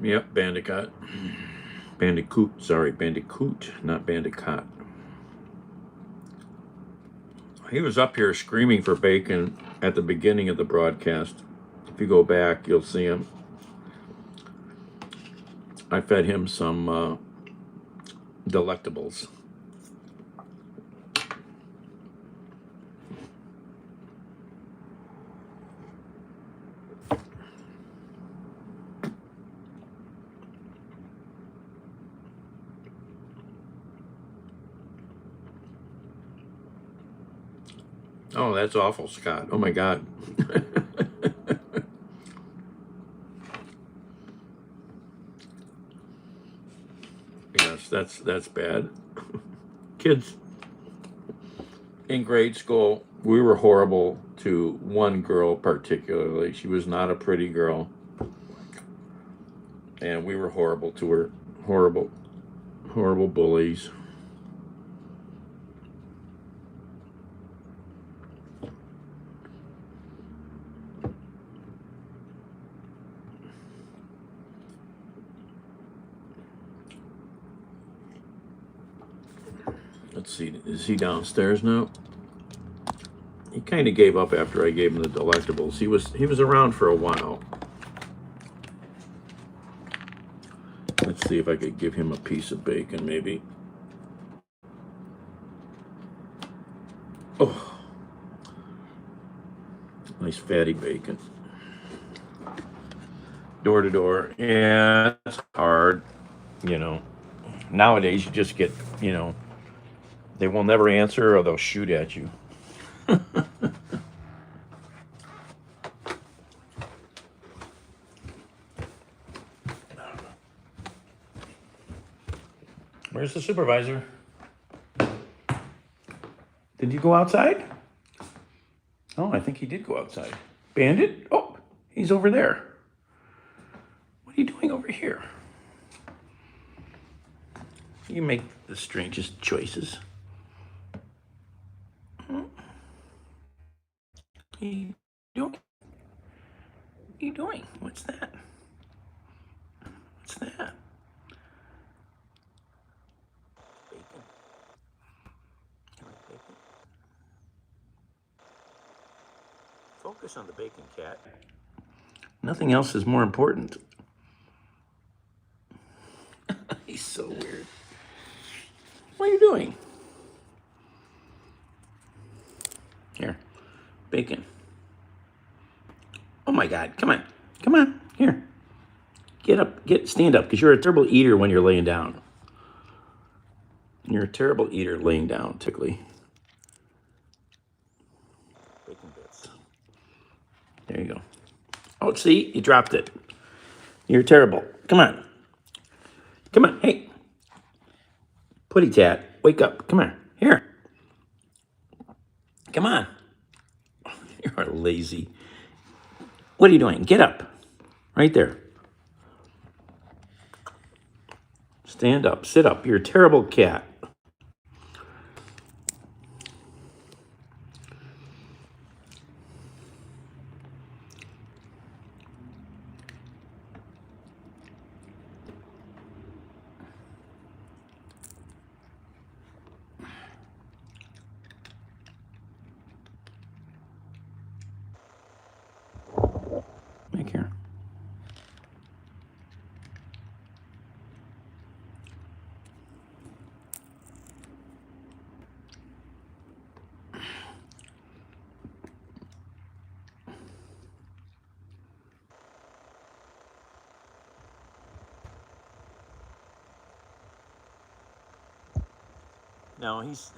Yep, Bandicoot. Bandicoot, sorry, Bandicoot, not Bandicoot. He was up here screaming for bacon at the beginning of the broadcast. If you go back, you'll see him. I fed him some delectables. Oh, that's awful, Scott. Oh my God. Yes, that's bad. Kids in grade school, we were horrible to one girl particularly. She was not a pretty girl. And we were horrible to her. Horrible, horrible bullies. Let's see, is he downstairs now? He kind of gave up after I gave him the delectables. He was around for a while. Let's see if I could give him a piece of bacon, maybe. Oh, nice fatty bacon. Door to door. Yeah, it's hard, you know. Nowadays, you just get, you know, they will never answer or they'll shoot at you. Where's the supervisor? Did you go outside? Oh, I think he did go outside. Bandit? Oh, he's over there. What are you doing over here? You make the strangest choices. What are you doing? What are you doing? What's that? What's that? Bacon. You like bacon? Focus on the bacon, cat. Nothing else is more important. He's so weird. What are you doing? Here, bacon. Oh my God, come on. Come on, here. Get up, stand up, because you're a terrible eater when you're laying down. You're a terrible eater laying down, typically. Bacon bits. There you go. Oh, see, you dropped it. You're terrible. Come on. Come on, hey. Putty tat, wake up. Come on, here. Come on. You're lazy. What are you doing? Get up. Right there. Stand up, sit up. You're a terrible cat. Back here. No, he's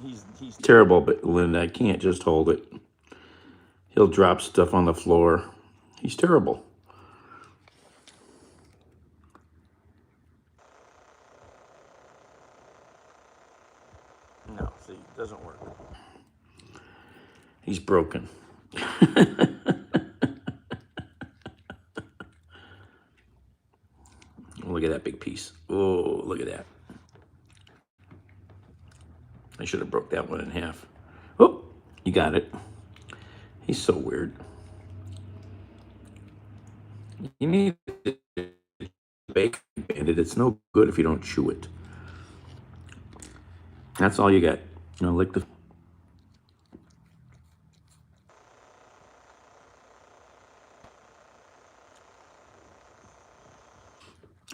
terrible, but Linda, I can't just hold it. He'll drop stuff on the floor. He's terrible. No, see, it doesn't work. He's broken. Look at that big piece. Oh, look at that. I should have broke that one in half. Oh, you got it. He's so weird. You need to bake Bandit. It's no good if you don't chew it. That's all you got. You know, lick the...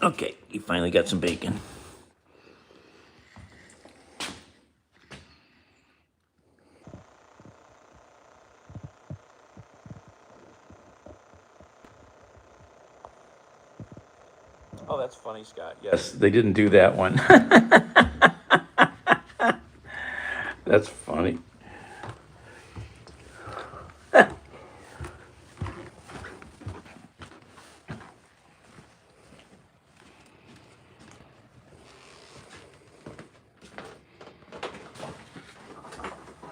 Okay, you finally got some bacon. Oh, that's funny, Scott. Yes, they didn't do that one. That's funny.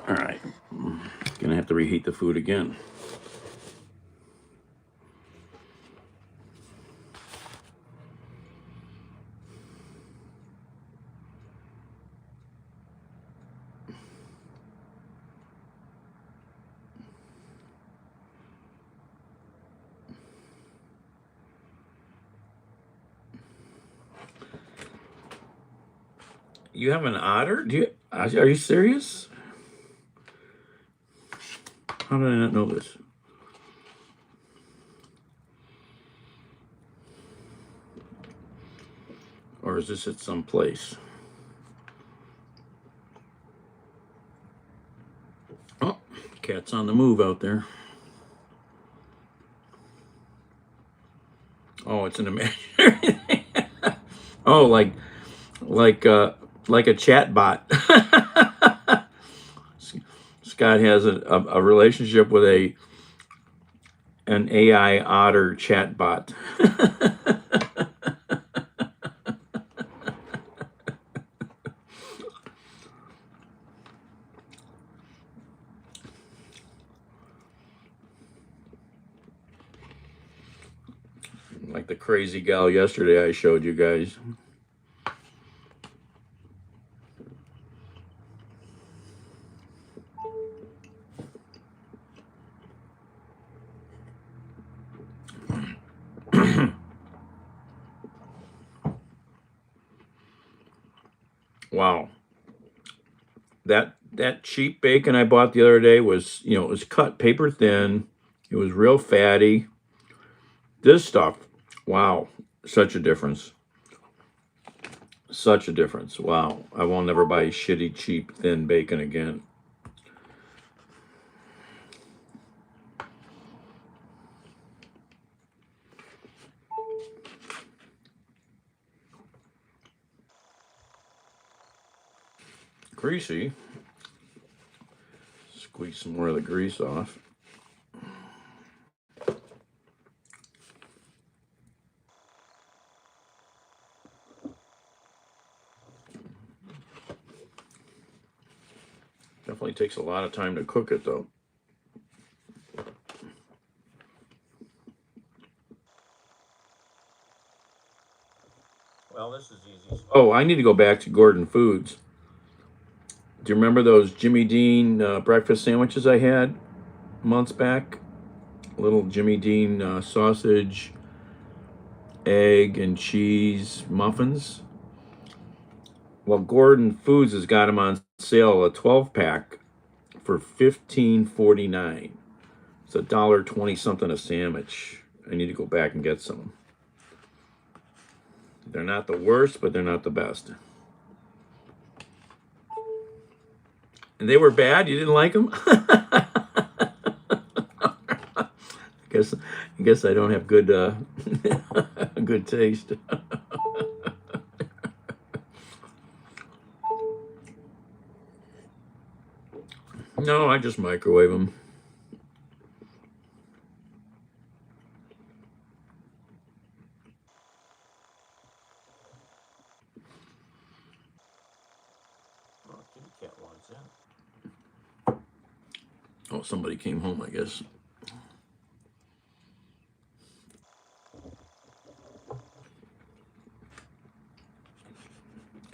All right, gonna have to reheat the food again. You have an otter? Are you serious? How did I not know this? Or is this at some place? Oh, cat's on the move out there. Oh, it's an imaginary thing. Oh, like a chat bot. Scott has a relationship with an AI otter chat bot. Like the crazy gal yesterday I showed you guys. Wow. That cheap bacon I bought the other day was, it was cut paper thin. It was real fatty. This stuff, wow, such a difference. Such a difference. Wow. I won't never buy shitty, cheap, thin bacon again. greasy. Squeeze some more of the grease off. Definitely takes a lot of time to cook it, though. Well, this is easy. Oh, I need to go back to Gordon Foods. Do you remember those Jimmy Dean breakfast sandwiches I had months back? Little Jimmy Dean sausage, egg, and cheese muffins. Well, Gordon Foods has got them on sale, a 12-pack for $15.49. It's $1.20 something a sandwich. I need to go back and get some. They're not the worst, but they're not the best. And they were bad? You didn't like them? I guess I don't have good good taste. No, I just microwave them. Oh, kitty cat wants in. Oh, somebody came home, I guess.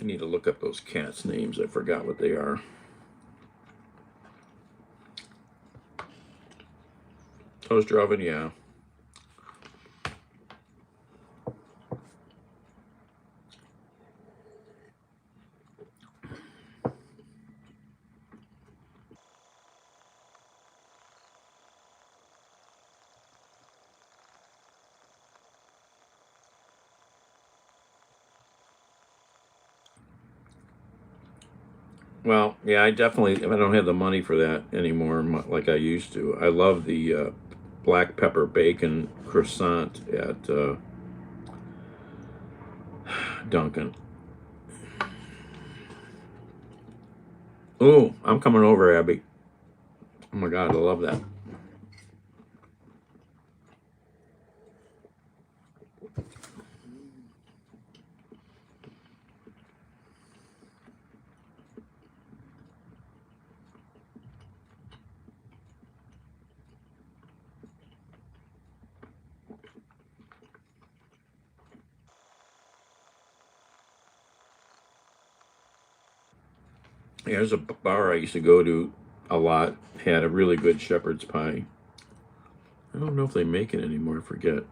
I need to look up those cats' names. I forgot what they are. Toaster oven, yeah. Well, yeah, I don't have the money for that anymore like I used to. I love the black pepper bacon croissant at Dunkin'. Ooh, I'm coming over, Abby. Oh my God, I love that. Yeah, there's a bar I used to go to a lot, had a really good shepherd's pie. I don't know if they make it anymore, I forget.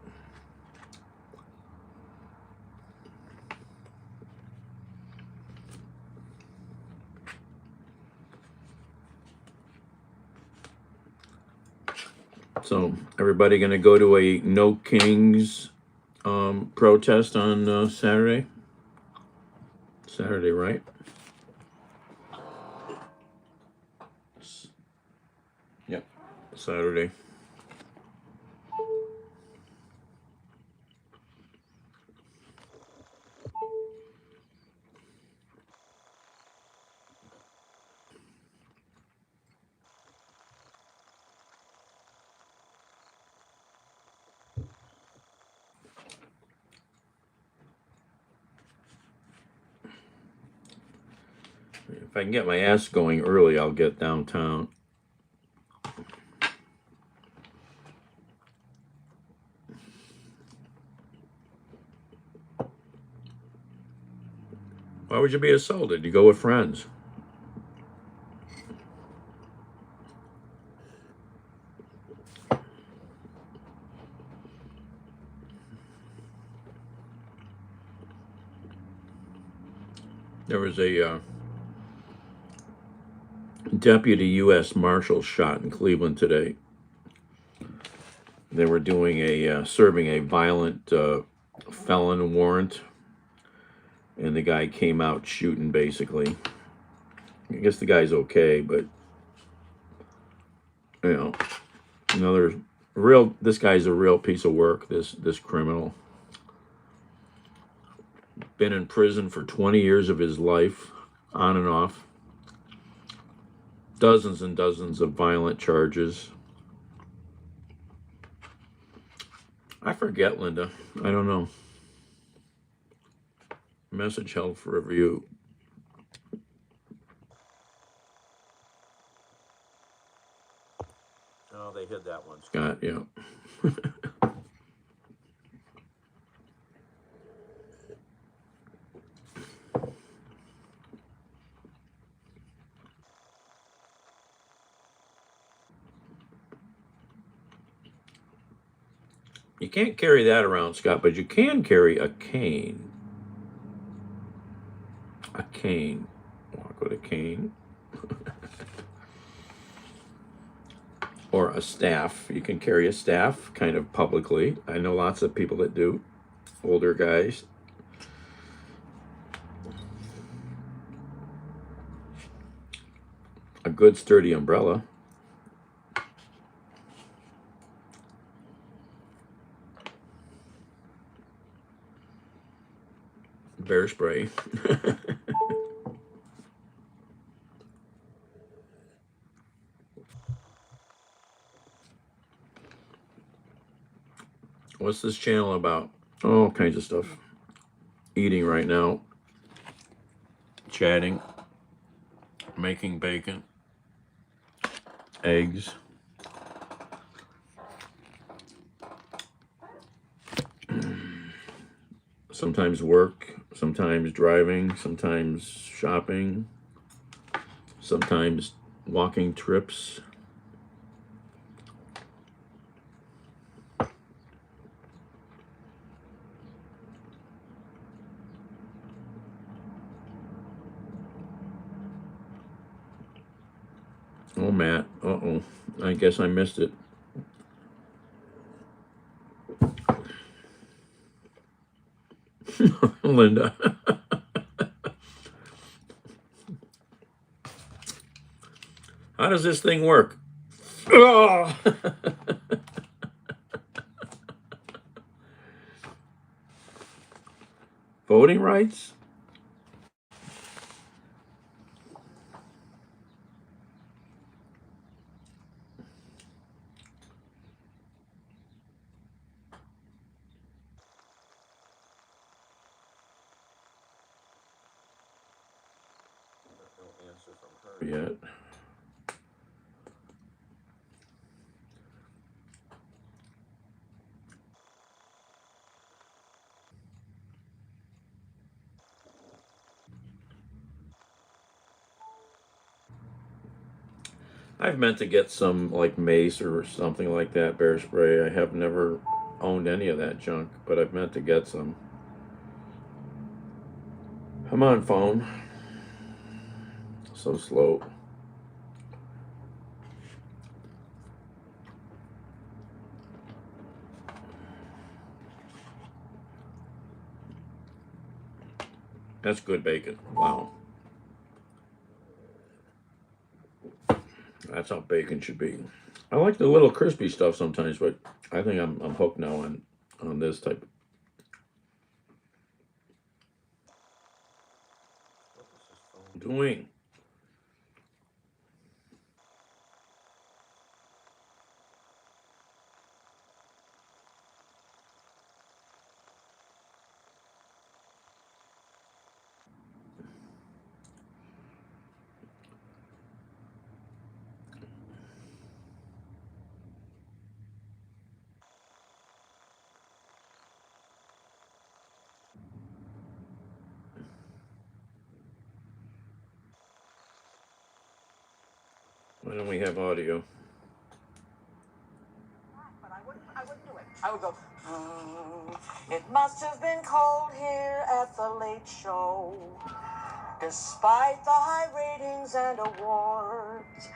So, everybody gonna go to a No Kings protest on Saturday? Saturday, right? Yep, Saturday. If I can get my ass going early, I'll get downtown. Why would you be assaulted? You go with friends. There was a deputy U.S. Marshal shot in Cleveland today. They were doing serving a violent felon warrant, and the guy came out shooting, basically. I guess the guy's okay, but this guy's a real piece of work, this criminal. Been in prison for 20 years of his life, on and off. dozens and dozens of violent charges. I forget, Linda. I don't know. Message held for review. Oh, they hid that one, Scott. Yeah. You can't carry that around, Scott, but you can carry a cane. A cane. Walk with a cane. Or a staff. You can carry a staff kind of publicly. I know lots of people that do. Older guys. A good sturdy umbrella. Bear spray. What's this channel about? All kinds of stuff. Eating right now. Chatting. Making bacon. Eggs. Sometimes work, sometimes driving, sometimes shopping, sometimes walking trips. Oh, Matt. Uh-oh. I guess I missed it. Linda. How does this thing work? Oh! Voting rights? No answer from her yet. I've meant to get some like mace or something like that, bear spray. I have never owned any of that junk, but I've meant to get some. Come on, phone. So slow. That's good bacon. Wow. That's how bacon should be. I like the little crispy stuff sometimes, but I think I'm hooked now on this type. What is this phone doing? Why don't we have audio? But I wouldn't do it. I would go, it must have been cold here at the Late Show. Despite the high ratings and awards,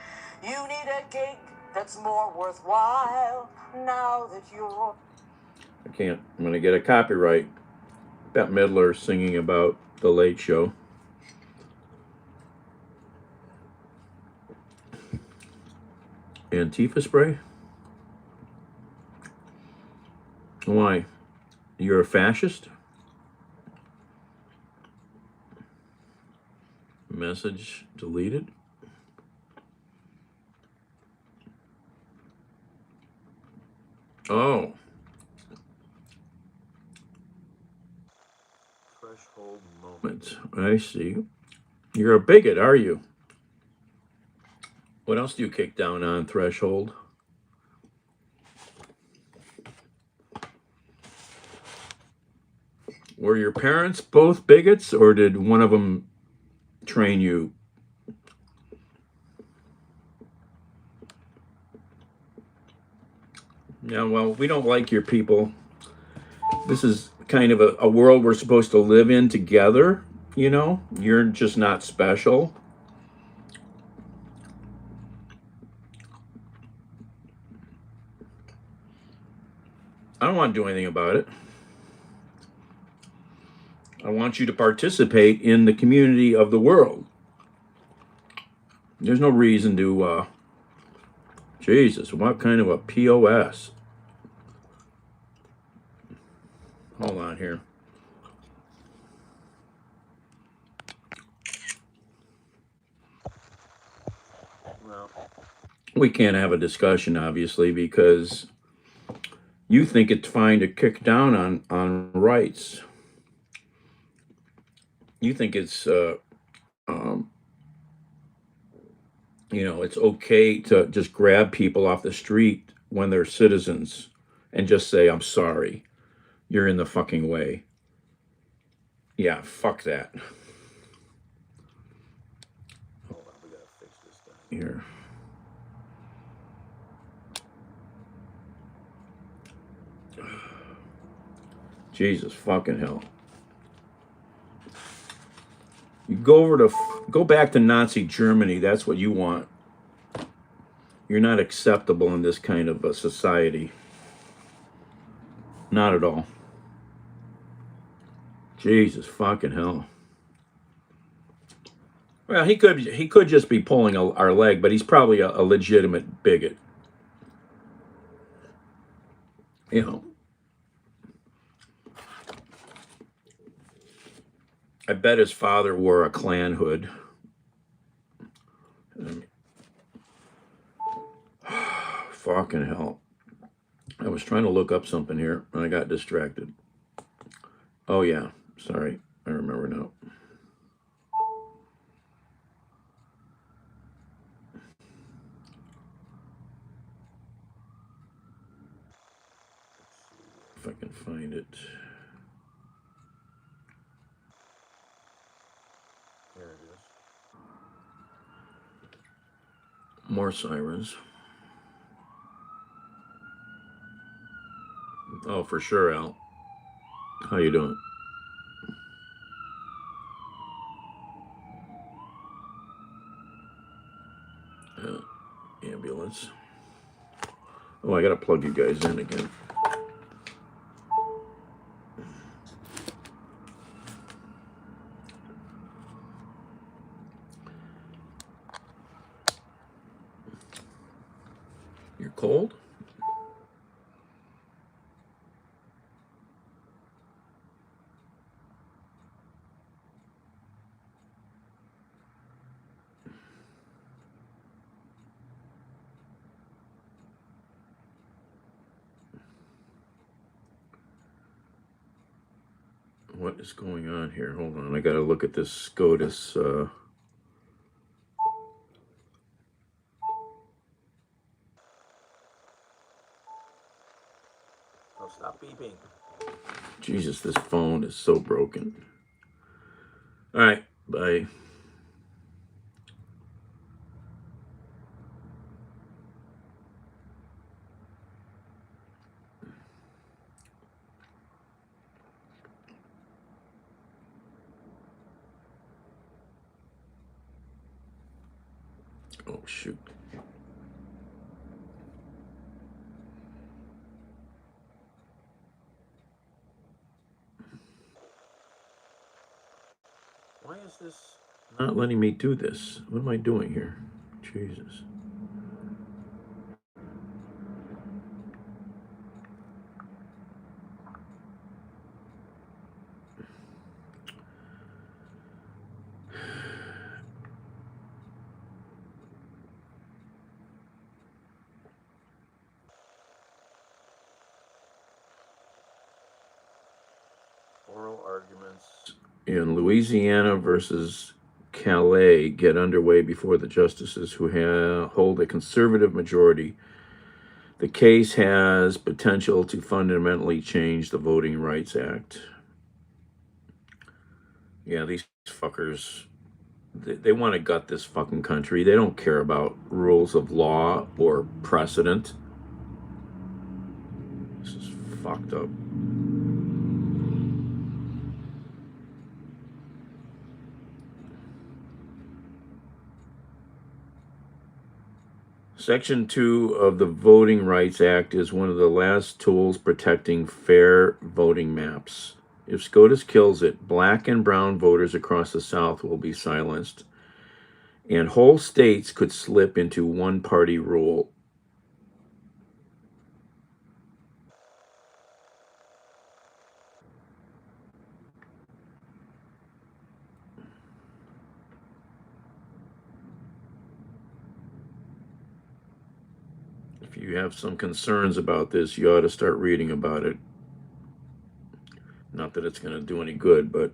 you need a gig that's more worthwhile now that you're... I can't. I'm going to get a copyright. Bette Midler singing about the Late Show. Antifa spray? Why? You're a fascist? Message deleted? Oh. Threshold moment. I see. You're a bigot, are you? What else do you kick down on, Threshold? Were your parents both bigots, or did one of them train you? Yeah, well, we don't like your people. This is kind of a world we're supposed to live in together, you know? You're just not special. I don't want to do anything about it. I want you to participate in the community of the world. There's no reason to, Jesus, what kind of a POS? Hold on here. Well, we can't have a discussion, obviously, because you think it's fine to kick down on rights. You think it's, um, it's okay to just grab people off the street when they're citizens and just say, I'm sorry, you're in the fucking way. Yeah, fuck that. Hold on, we gotta fix this guy here. Jesus fucking hell. You go back to Nazi Germany. That's what you want. You're not acceptable in this kind of a society. Not at all. Jesus fucking hell. Well, he could just be pulling our leg, but he's probably a legitimate bigot. You know, I bet his father wore a Klan hood. Fucking hell. I was trying to look up something here and I got distracted. Oh, yeah. Sorry. I remember now. If I can find it. There it is. More sirens. Oh, for sure, Al. How you doing? Ambulance. Oh, I gotta plug you guys in again. You're cold? What is going on here? Hold on. I gotta look at this SCOTUS. Oh, stop beeping. Jesus, this phone is so broken. All right, bye. Oh, shoot. Why is this not letting me do this? What am I doing here? Jesus. Oral arguments in Louisiana versus Calais get underway before the justices who hold a conservative majority. The case has potential to fundamentally change the Voting Rights Act. Yeah, these fuckers, they want to gut this fucking country. They don't care about rules of law or precedent. This is fucked up. Section 2 of the Voting Rights Act is one of the last tools protecting fair voting maps. If SCOTUS kills it, black and brown voters across the South will be silenced, and whole states could slip into one-party rule. If you have some concerns about this, you ought to start reading about it. Not that it's going to do any good, but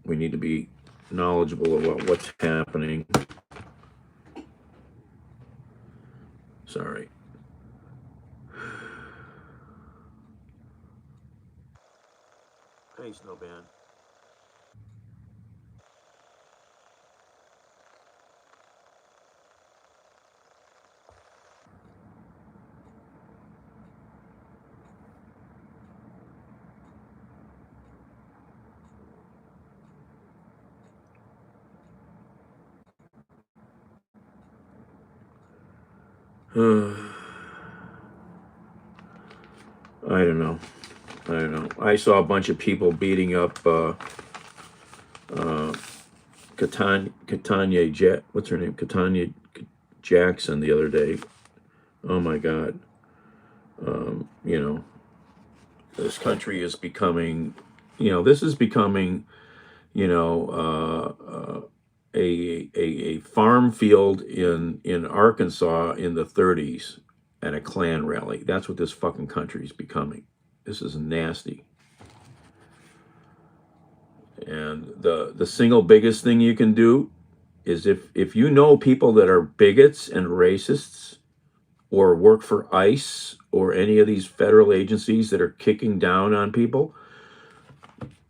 we need to be knowledgeable about what's happening. Sorry. Hey, Snowman. I don't know. I saw a bunch of people beating up Katanya what's her name? Katanya Jackson the other day. Oh my God. You know, this country is becoming, this is becoming, a farm field in Arkansas in the 30s at a Klan rally. That's what this fucking country is becoming. This is nasty. And the single biggest thing you can do is if you know people that are bigots and racists or work for ICE or any of these federal agencies that are kicking down on people,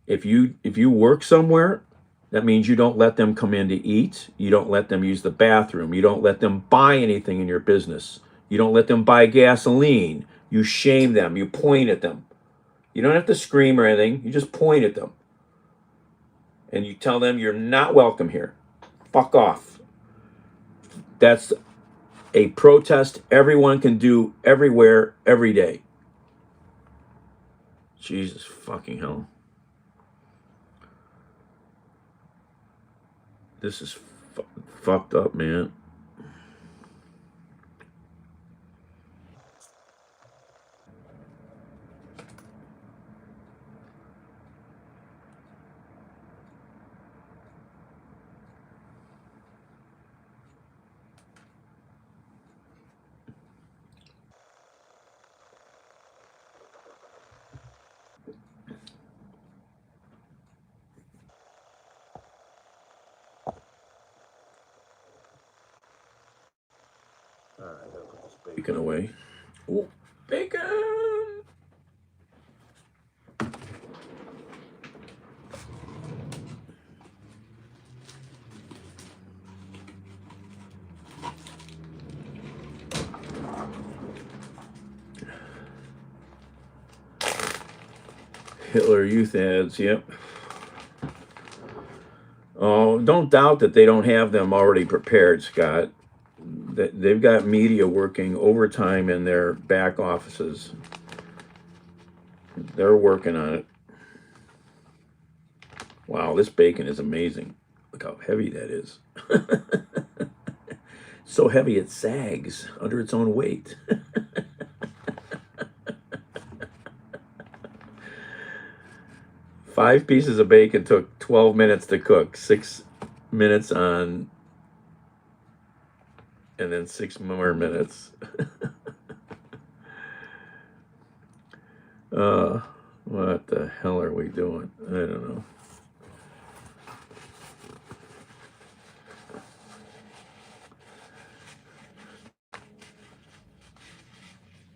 if you work somewhere, that means you don't let them come in to eat, you don't let them use the bathroom, you don't let them buy anything in your business, you don't let them buy gasoline, you shame them, you point at them. You don't have to scream or anything, you just point at them. And you tell them you're not welcome here. Fuck off. That's a protest everyone can do everywhere, every day. Jesus fucking hell. This is fucked up, man. All right, I gotta put this bacon away. Oh, bacon! Hitler Youth ads, yep. Oh, don't doubt that they don't have them already prepared, Scott. They've got media working overtime in their back offices. They're working on it. Wow, this bacon is amazing. Look how heavy that is. So heavy it sags under its own weight. 5 pieces of bacon took 12 minutes to cook, 6 minutes on, and then 6 more minutes. What the hell are we doing? I don't know.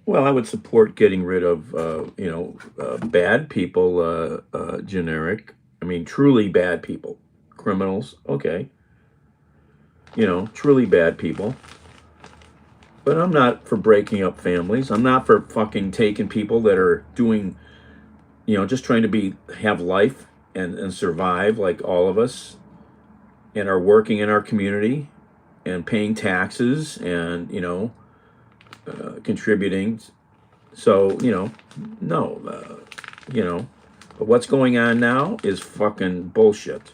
Well, I would support getting rid of, bad people, generic. I mean, truly bad people. Criminals, okay. Truly bad people. But I'm not for breaking up families. I'm not for fucking taking people that are doing, just trying to have life and survive like all of us and are working in our community and paying taxes and, contributing. So, no, but what's going on now is fucking bullshit.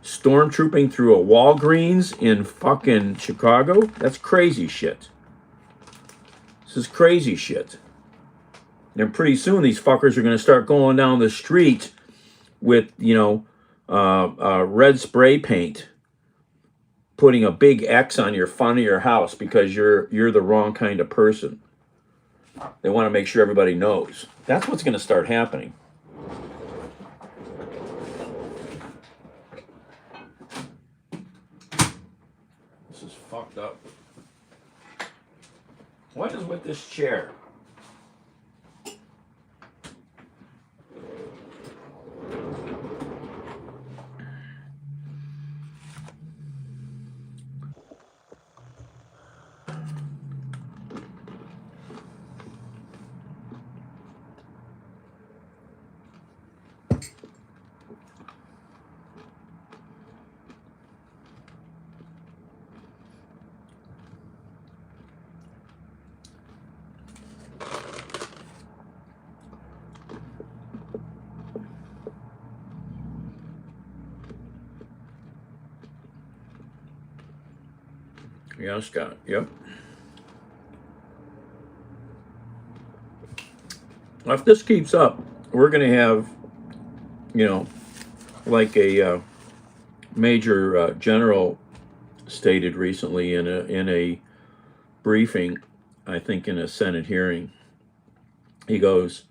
Stormtrooping through a Walgreens in fucking Chicago? That's crazy shit. This is crazy shit. And pretty soon these fuckers are going to start going down the street with, red spray paint, putting a big X on your front of your house because you're the wrong kind of person. They want to make sure everybody knows. That's what's going to start happening. This is fucked up. What is with this chair? Yeah, Scott. Yep. If this keeps up, we're going to have, like a major general stated recently in a briefing, I think in a Senate hearing. He goes,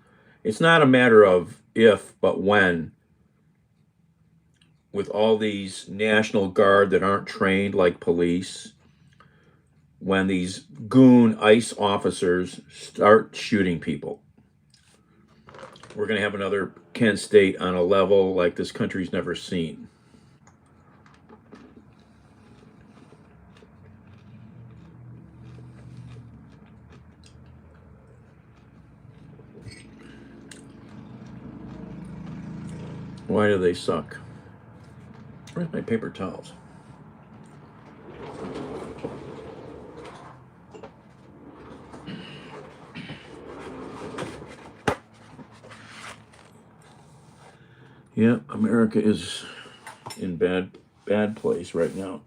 "It's not a matter of if, but when. With all these National Guard that aren't trained like police, when these goon ICE officers start shooting people, we're going to have another Kent State on a level like this country's never seen." Why do they suck? Where's my paper towels? Yeah, America is in bad place right now.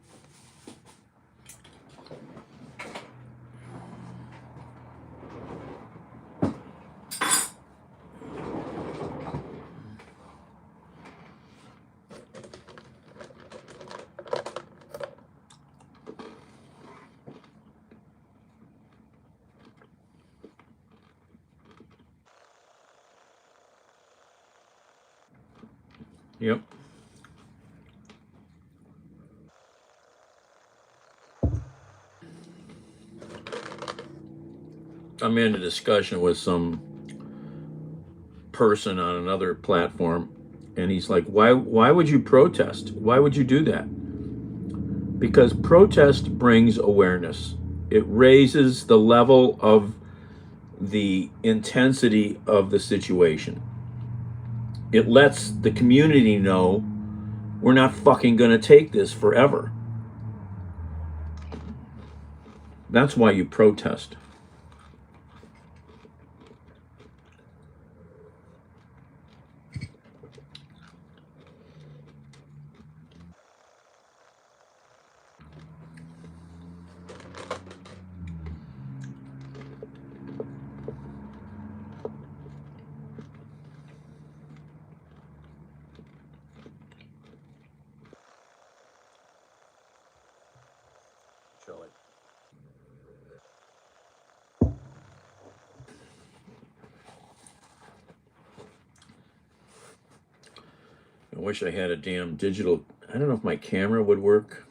Yep. I'm in a discussion with some person on another platform, and he's like, why would you protest? Why would you do that? Because protest brings awareness. It raises the level of the intensity of the situation. It lets the community know we're not fucking gonna take this forever. That's why you protest. Show it. I wish I had a damn digital. I don't know if my camera would work.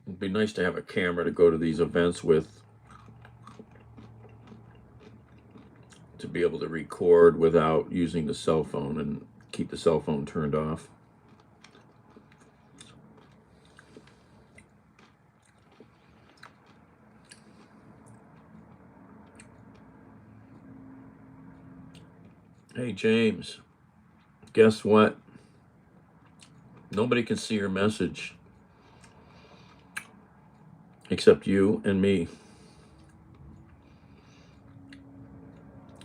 It'd be nice to have a camera to go to these events with, to be able to record without using the cell phone and keep the cell phone turned off. Hey, James, guess what? Nobody can see your message except you and me.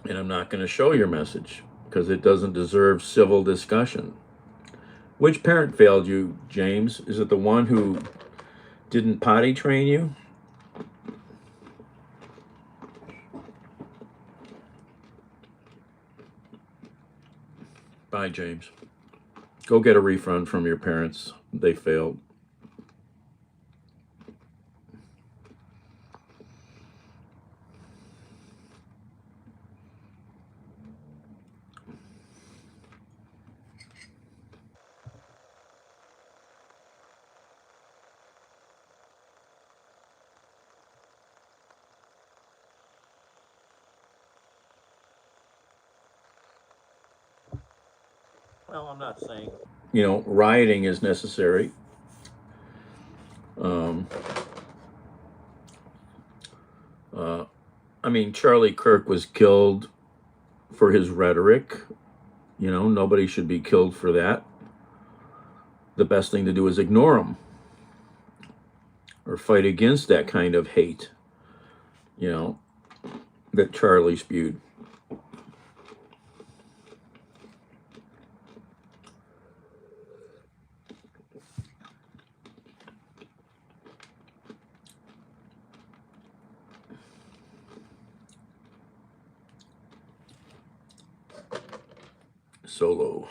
And I'm not going to show your message because it doesn't deserve civil discussion. Which parent failed you, James? Is it the one who didn't potty train you? Bye, James. Go get a refund from your parents. They failed. Well, I'm not saying, rioting is necessary. I mean, Charlie Kirk was killed for his rhetoric. Nobody should be killed for that. The best thing to do is ignore him or fight against that kind of hate, that Charlie spewed. Solo.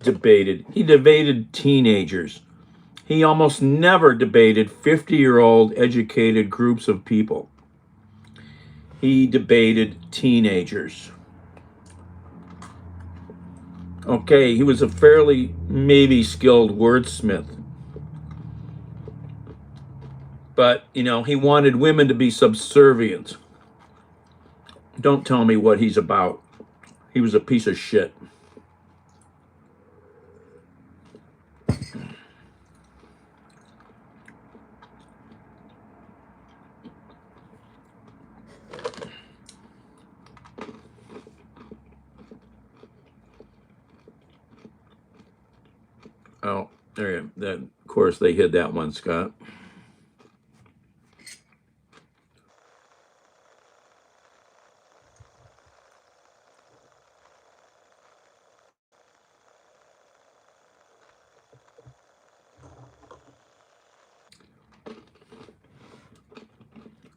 Debated. He debated teenagers. He almost never debated 50-year-old educated groups of people. He debated teenagers. Okay, he was a fairly maybe skilled wordsmith. But, he wanted women to be subservient. Don't tell me what he's about. He was a piece of shit. Oh, there you go. Of course, they hid that one, Scott.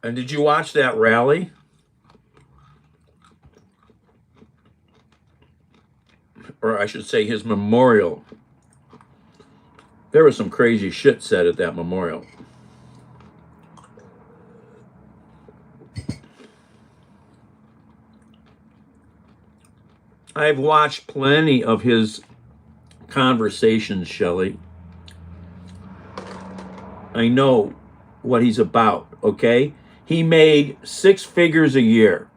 And did you watch that rally? Or I should say his memorial. There was some crazy shit said at that memorial. I've watched plenty of his conversations, Shelley. I know what he's about, okay? He made 6 figures a year,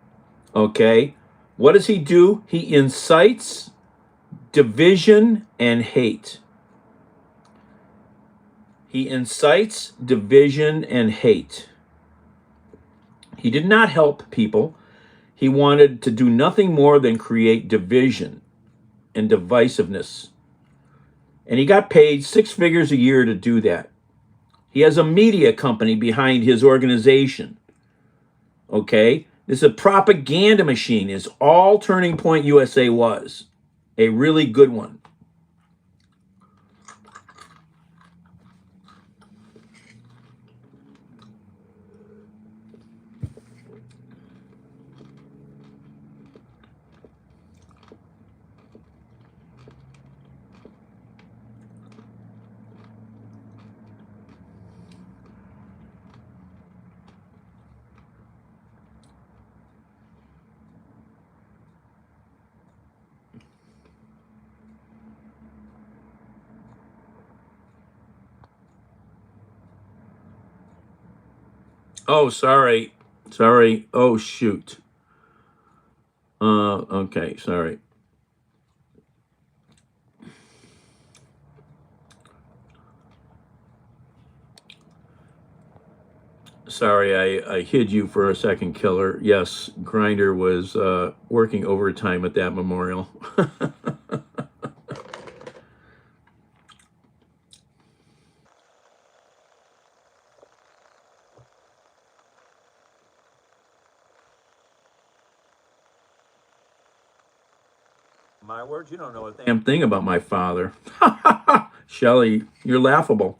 okay? What does he do? He incites division and hate. He incites division and hate. He did not help people. He wanted to do nothing more than create division and divisiveness. And he got paid 6 figures a year to do that. He has a media company behind his organization. Okay? This is a propaganda machine, is all Turning Point USA was. A really good one. Oh, sorry. Sorry. Oh, shoot. Okay, sorry. Sorry, I hid you for a second, Killer. Yes, Grinder was working overtime at that memorial. My words, you don't know a damn thing about my father. Shelley, you're laughable.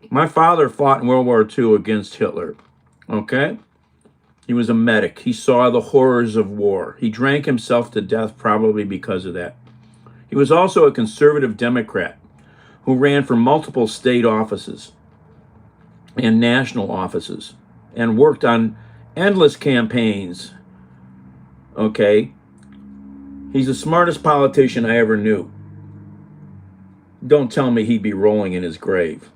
My father fought in World War II against Hitler. Okay? He was a medic. He saw the horrors of war. He drank himself to death probably because of that. He was also a conservative Democrat who ran for multiple state offices and national offices and worked on endless campaigns. Okay? He's the smartest politician I ever knew. Don't tell me he'd be rolling in his grave.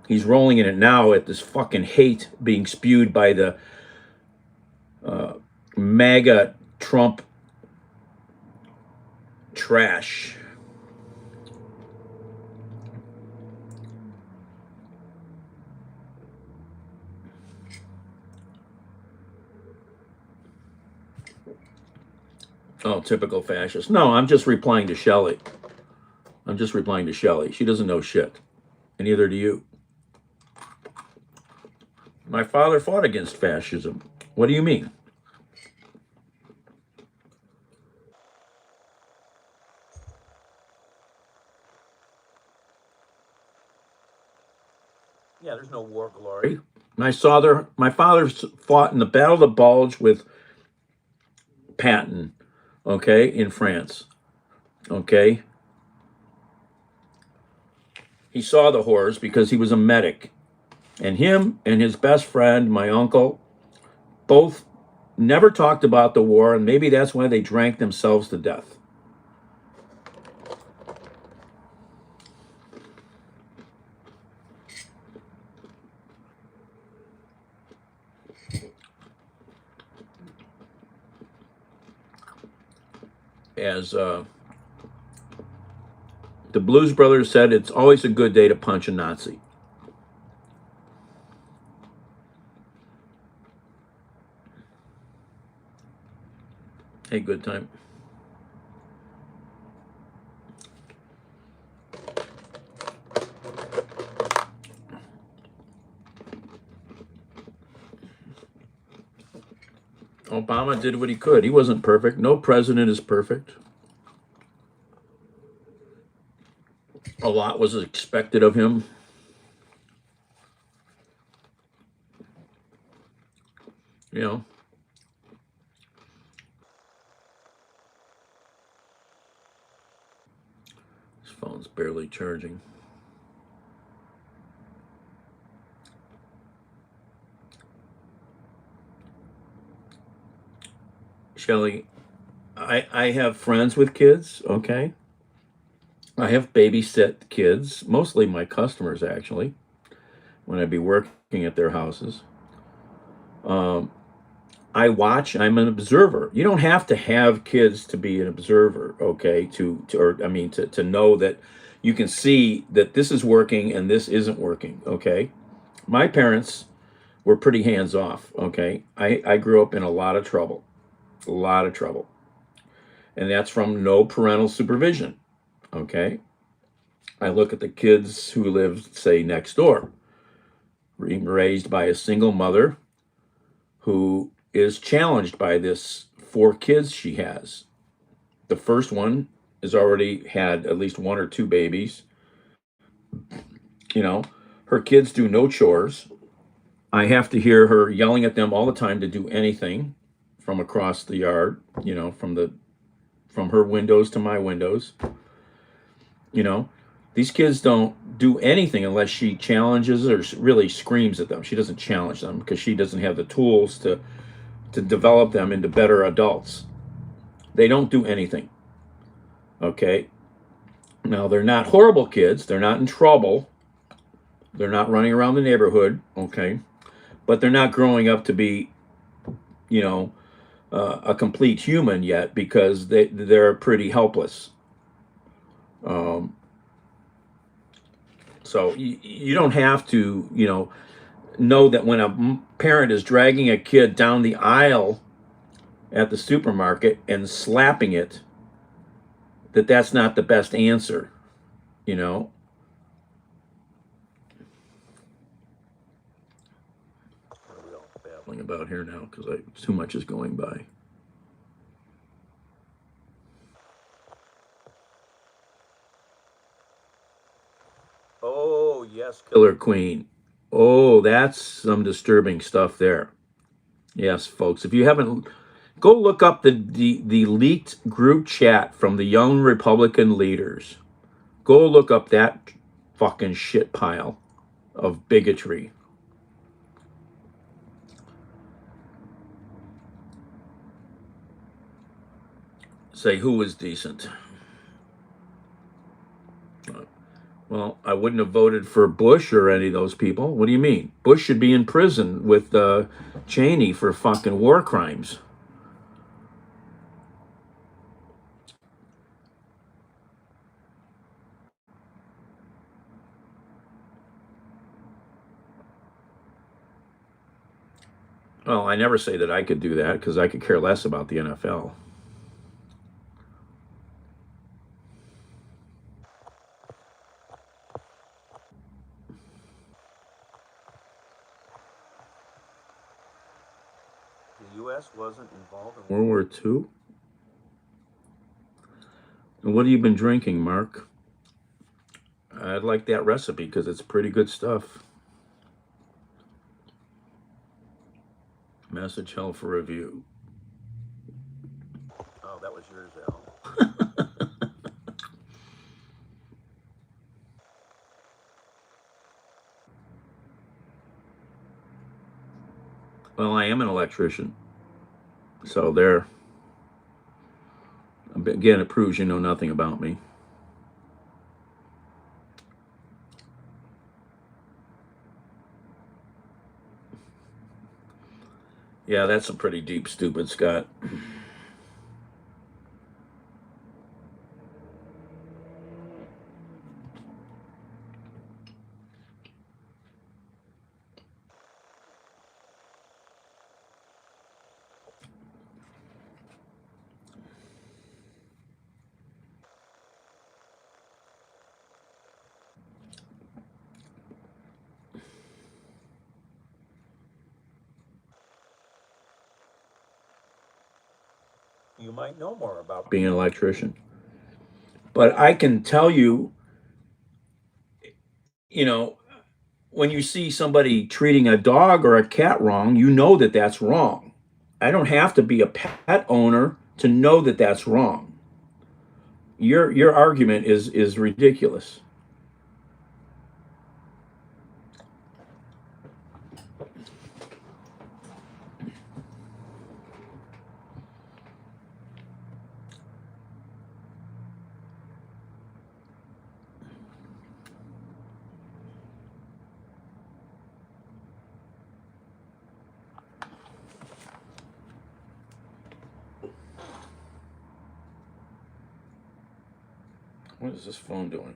He's rolling in it now at this fucking hate being spewed by the MAGA Trump trash. Oh, typical fascist. No, I'm just replying to Shelley. I'm just replying to Shelley. She doesn't know shit. And neither do you. My father fought against fascism. What do you mean? Yeah, there's no war glory. My father fought in the Battle of the Bulge with Patton, okay, in France. Okay. He saw the horrors because he was a medic. And him and his best friend, my uncle, both never talked about the war, and maybe that's why they drank themselves to death. As the Blues Brothers said, it's always a good day to punch a Nazi. Hey, good time. Obama did what he could. He wasn't perfect. No president is perfect. A lot was expected of him. You know. This phone's barely charging. Shelley, I have friends with kids, okay? I have babysit kids, mostly my customers, actually, when I'd be working at their houses. I watch, I'm an observer. You don't have to have kids to be an observer, okay? To know that you can see that this is working and this isn't working, okay? My parents were pretty hands off, okay? I grew up in a lot of trouble. A lot of trouble. And that's from no parental supervision, okay? I look at the kids who live, say, next door, raised by a single mother who is challenged by this 4 kids she has. The first one has already had at least 1 or 2 babies. You know, her kids do no chores. I have to hear her yelling at them all the time to do anything from across the yard, from her windows to my windows. You know, these kids don't do anything unless she challenges or really screams at them. She doesn't challenge them because she doesn't have the tools to develop them into better adults. They don't do anything. Okay. Now, they're not horrible kids. They're not in trouble. They're not running around the neighborhood. Okay. But they're not growing up to be, you know, a complete human yet because they're pretty helpless. So you don't have to, know that when a parent is dragging a kid down the aisle at the supermarket and slapping it, that's not the best answer, you know. What are we all babbling about here now? Because too much is going by. Oh, yes, Killer Queen. Oh, that's some disturbing stuff there. Yes, folks. If you haven't, go look up the leaked group chat from the young Republican leaders. Go look up that fucking shit pile of bigotry. Say who is decent. Well, I wouldn't have voted for Bush or any of those people. What do you mean? Bush should be in prison with Cheney for fucking war crimes. Well, I never say that I could do that because I could care less about the NFL. The U.S. wasn't involved in World War II? And what have you been drinking, Mark? I'd like that recipe because it's pretty good stuff. Message hell for review. Oh, that was yours, Al. Well, I am an electrician. So there. Again, it proves you know nothing about me. Yeah, that's a pretty deep stupid, Scott. You might know more about being an electrician. But I can tell you, you know, when you see somebody treating a dog or a cat wrong, you know that that's wrong. I don't have to be a pet owner to know that that's wrong. Your argument is ridiculous. What is this phone doing?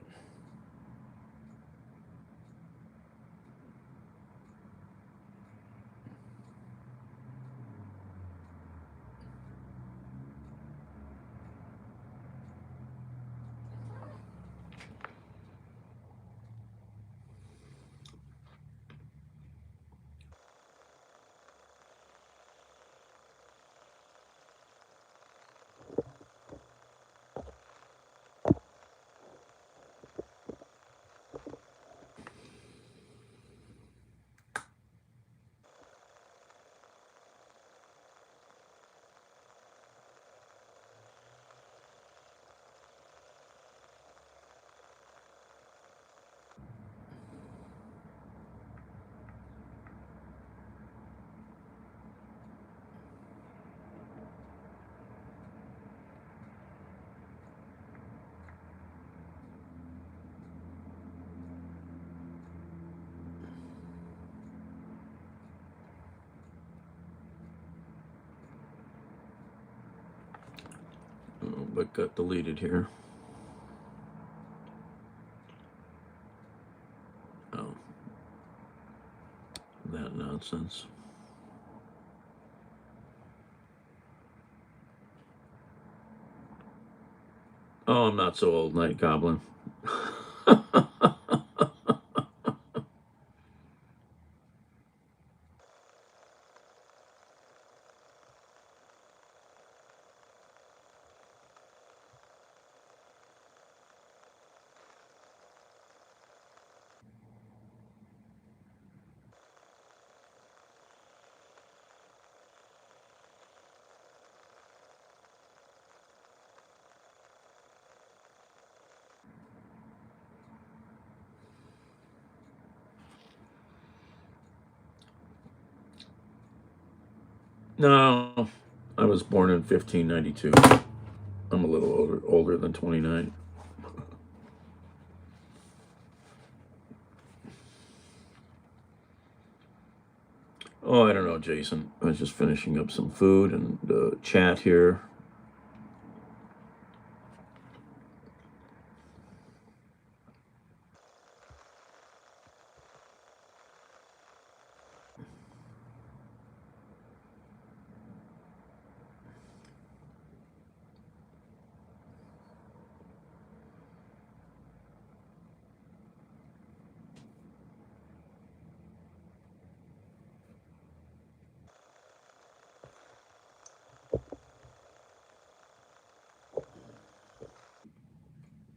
Oh, but got deleted here. Oh, that nonsense. Oh, I'm not so old, Night Goblin. No, I was born in 1592. I'm a little older than 29. Oh, I don't know, Jason. I was just finishing up some food and chat here.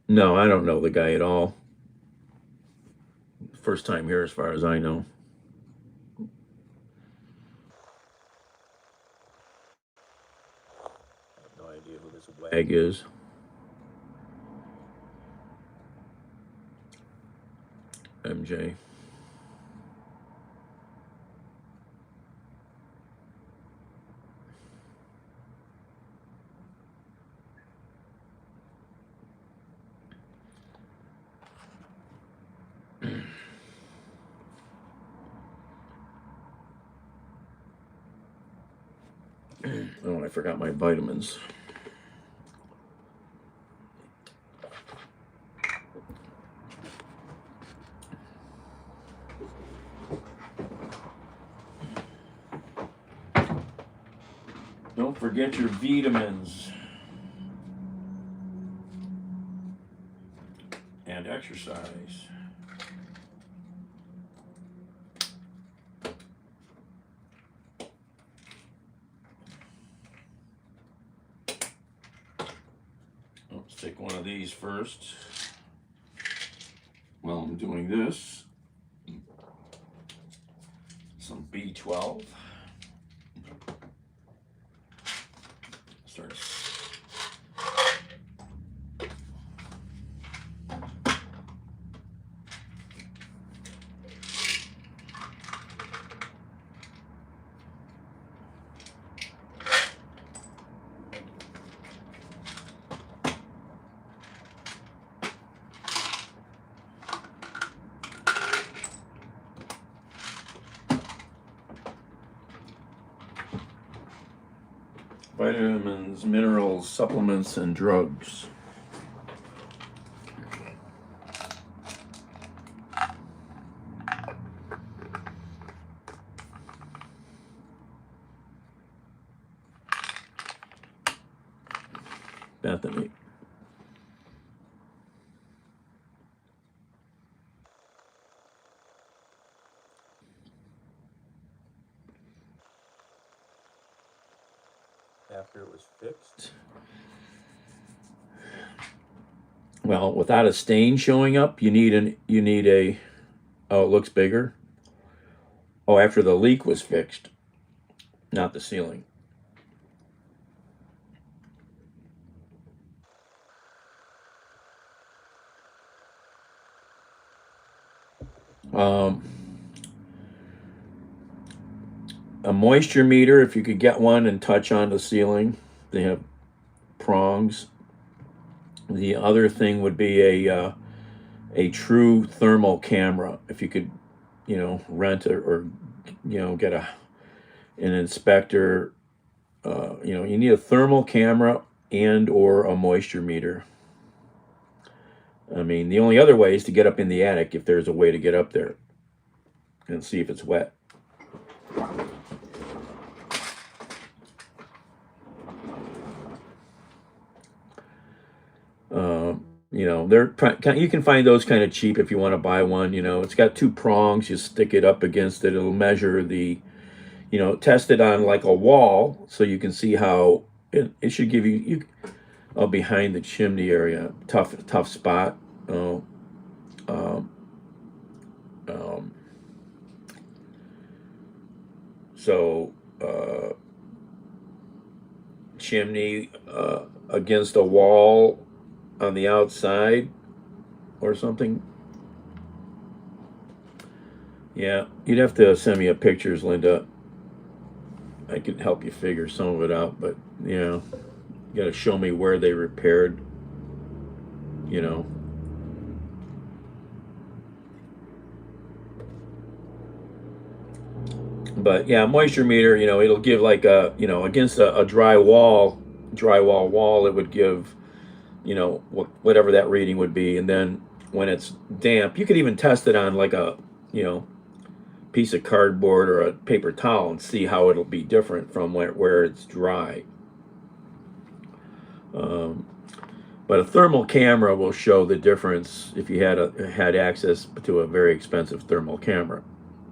No, I don't know the guy at all. First time here, as far as I know. I have no idea who this wag is. MJ. Oh, I forgot my vitamins. Don't forget your vitamins. And exercise. Let's take one of these first. While I'm doing this, some B12. Start. Vitamins, minerals, supplements, and drugs. Bethany. After it was fixed. Well, without a stain showing up, you need a oh, it looks bigger. Oh, after the leak was fixed, not the ceiling. A moisture meter, if you could get one and touch on the ceiling. They have prongs. The other thing would be a true thermal camera. If you could, rent or get an inspector. You need a thermal camera and or a moisture meter. I mean, the only other way is to get up in the attic if there's a way to get up there and see if it's wet. You know, you can find those kind of cheap if you want to buy one. You know, it's got 2 prongs. You stick it up against it. It'll measure the, you know, test it on like a wall so you can see how it should give you behind the chimney area, tough spot. So chimney against a wall on the outside or something. Yeah, you'd have to send me pictures, Linda. I could help you figure some of it out, but you know, you got to show me where they repaired, you know. But yeah, moisture meter, you know, it'll give like a, you know, against a drywall wall, it would give, you know, whatever that reading would be. And then when it's damp, you could even test it on like a, you know, piece of cardboard or a paper towel and see how it'll be different from where it's dry. But a thermal camera will show the difference if you had access to a very expensive thermal camera.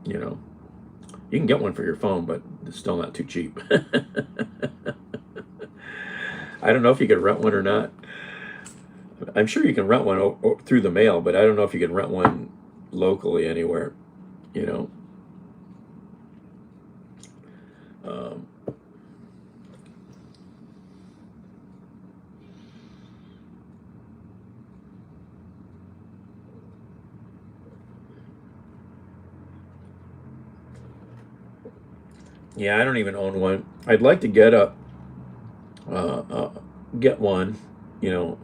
You know, you can get one for your phone, but it's still not too cheap. I don't know if you can rent one or not. I'm sure you can rent one through the mail, but I don't know if you can rent one locally anywhere, you know. Yeah, I don't even own one. I'd like to get one, you know.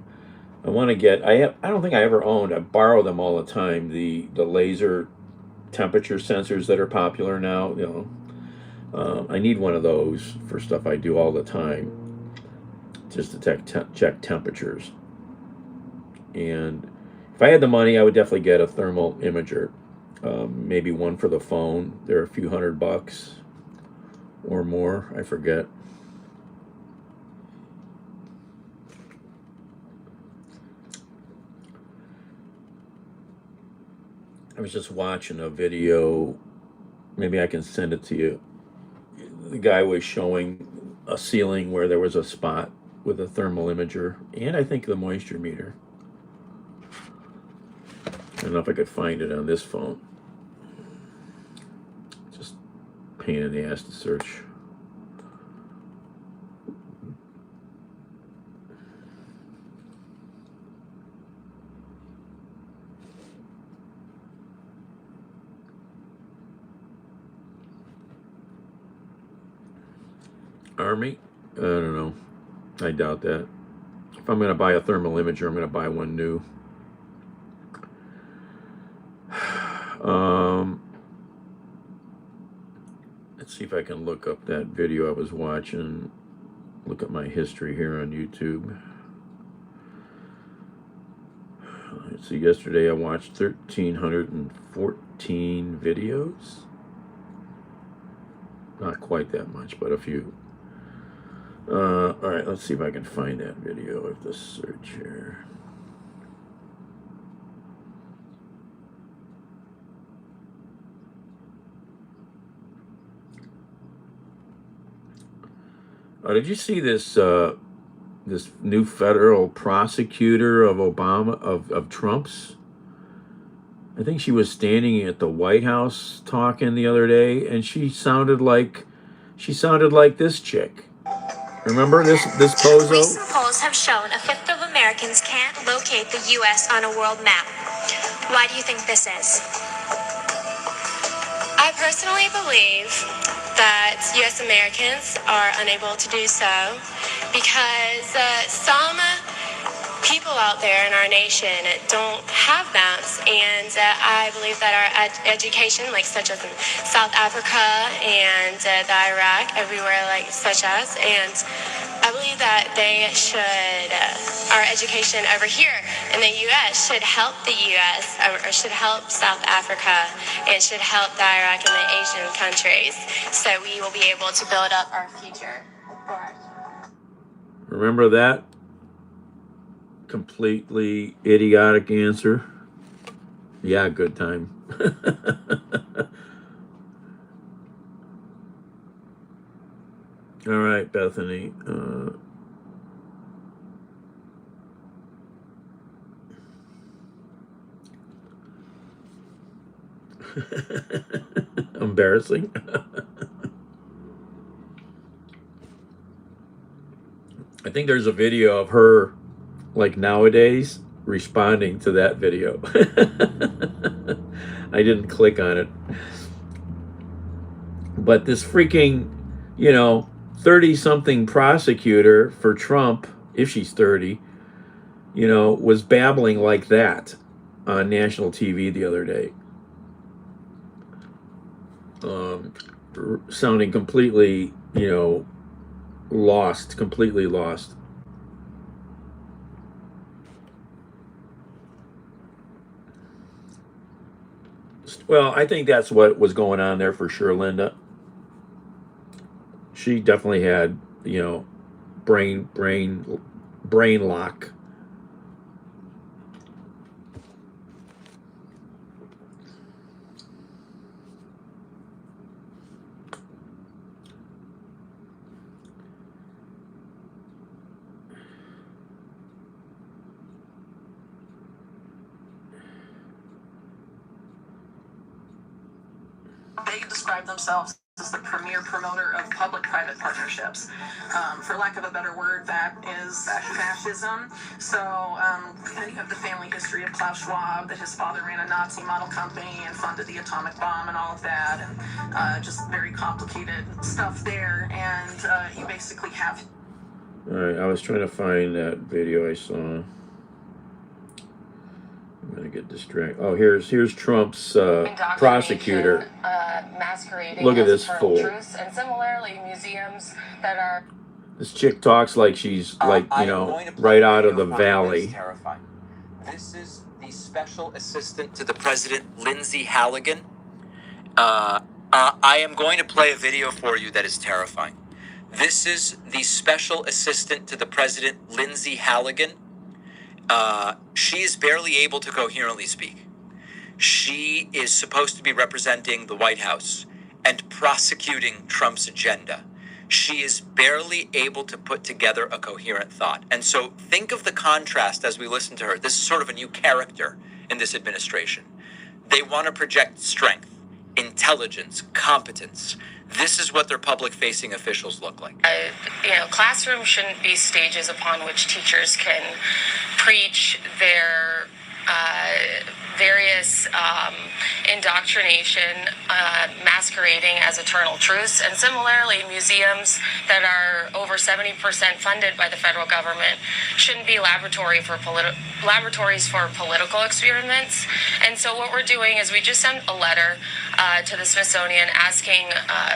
I want to get. I don't think I ever owned. I borrow them all the time. The laser temperature sensors that are popular now. You know, I need one of those for stuff I do all the time, just to check temperatures. And if I had the money, I would definitely get a thermal imager. Maybe one for the phone. They're a few $100 or more. I forget. I was just watching a video, maybe I can send it to you. The guy was showing a ceiling where there was a spot with a thermal imager and I think the moisture meter. I don't know if I could find it on this phone. Just pain in the ass to search. Army? I don't know. I doubt that. If I'm going to buy a thermal imager, I'm going to buy one new. Let's see if I can look up that video I was watching. Look at my history here on YouTube. Let's see, yesterday I watched 1,314 videos. Not quite that much, but a few. All right, let's see if I can find that video of the search here. Did you see this this new federal prosecutor of Obama of Trump's? I think she was standing at the White House talking the other day, and she sounded like this chick. Remember this bozo? Recent polls have shown a fifth of Americans can't locate the U.S. on a world map. Why do you think this is? I personally believe that U.S. Americans are unable to do so because some people people out there in our nation don't have maps, and I believe that our education, like such as in South Africa and the Iraq, everywhere like such as, and I believe that they should, our education over here in the U.S. should help the U.S. or should help South Africa and should help the Iraq and the Asian countries, so we will be able to build up our future. Remember that? Completely idiotic answer. Yeah, good time. All right, Bethany. Embarrassing. I think there's a video of her, like nowadays, responding to that video. I didn't click on it. But this freaking, 30-something prosecutor for Trump, if she's 30, was babbling like that on national TV the other day. Sounding completely, lost, completely lost. Well, I think that's what was going on there for sure, Linda. She definitely had, brain lock. They describe themselves as the premier promoter of public-private partnerships. For lack of a better word, that is fascism. So, and you have the family history of Klaus Schwab, that his father ran a Nazi model company and funded the atomic bomb and all of that, and just very complicated stuff there. And you basically have... All right, I was trying to find that video I saw. I'm gonna get distracted. Oh, here's Trump's prosecutor. Masquerading Look at as this eternal fool. truths, and similarly, museums that are. This chick talks like she's right out of the valley. Terrifying. This is the special assistant to the president, Lindsay Halligan. I am going to play a video for you that is terrifying. This is the special assistant to the president, Lindsay Halligan. She is barely able to coherently speak. She is supposed to be representing the White House and prosecuting Trump's agenda. She is barely able to put together a coherent thought. And so think of the contrast as we listen to her. This is sort of a new character in this administration. They want to project strength, intelligence, competence. This is what their public-facing officials look like. Classrooms shouldn't be stages upon which teachers can preach their various indoctrination masquerading as eternal truths. And similarly, museums that are over 70% funded by the federal government shouldn't be laboratories for political experiments. And so what we're doing is we just sent a letter to the Smithsonian asking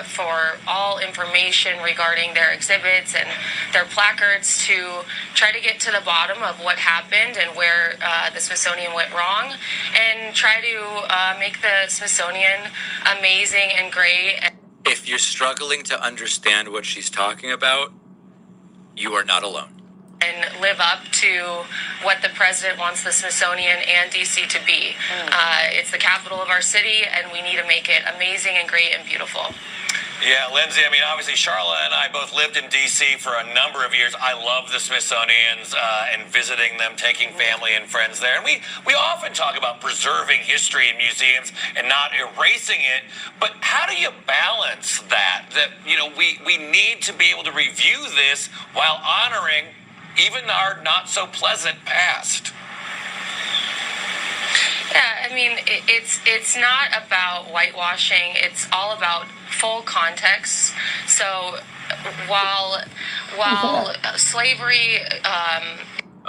for all information regarding their exhibits and their placards to try to get to the bottom of what happened and where the Smithsonian went wrong, and try to make the Smithsonian amazing and great. If you're struggling to understand what she's talking about, you are not alone. And live up to what the president wants the Smithsonian and DC to be. It's the capital of our city, and we need to make it amazing and great and beautiful. Yeah, Lindsay, obviously Charlotte and I both lived in D.C. for a number of years. I love the Smithsonian's and visiting them, taking family and friends there. And we often talk about preserving history in museums and not erasing it. But how do you balance that? That, we need to be able to review this while honoring even our not so pleasant past. Yeah, it's not about whitewashing. It's all about full context. So while slavery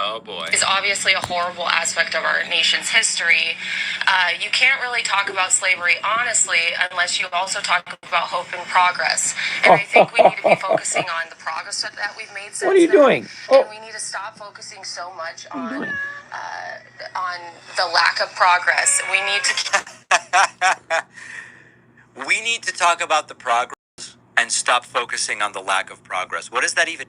Oh boy. Is obviously a horrible aspect of our nation's history. You can't really talk about slavery honestly unless you also talk about hope and progress. And I think we need to be focusing on the progress that we've made since What are you then. doing? And we need to stop focusing so much on the lack of progress. We need to We need to talk about the progress and stop focusing on the lack of progress. What does that even?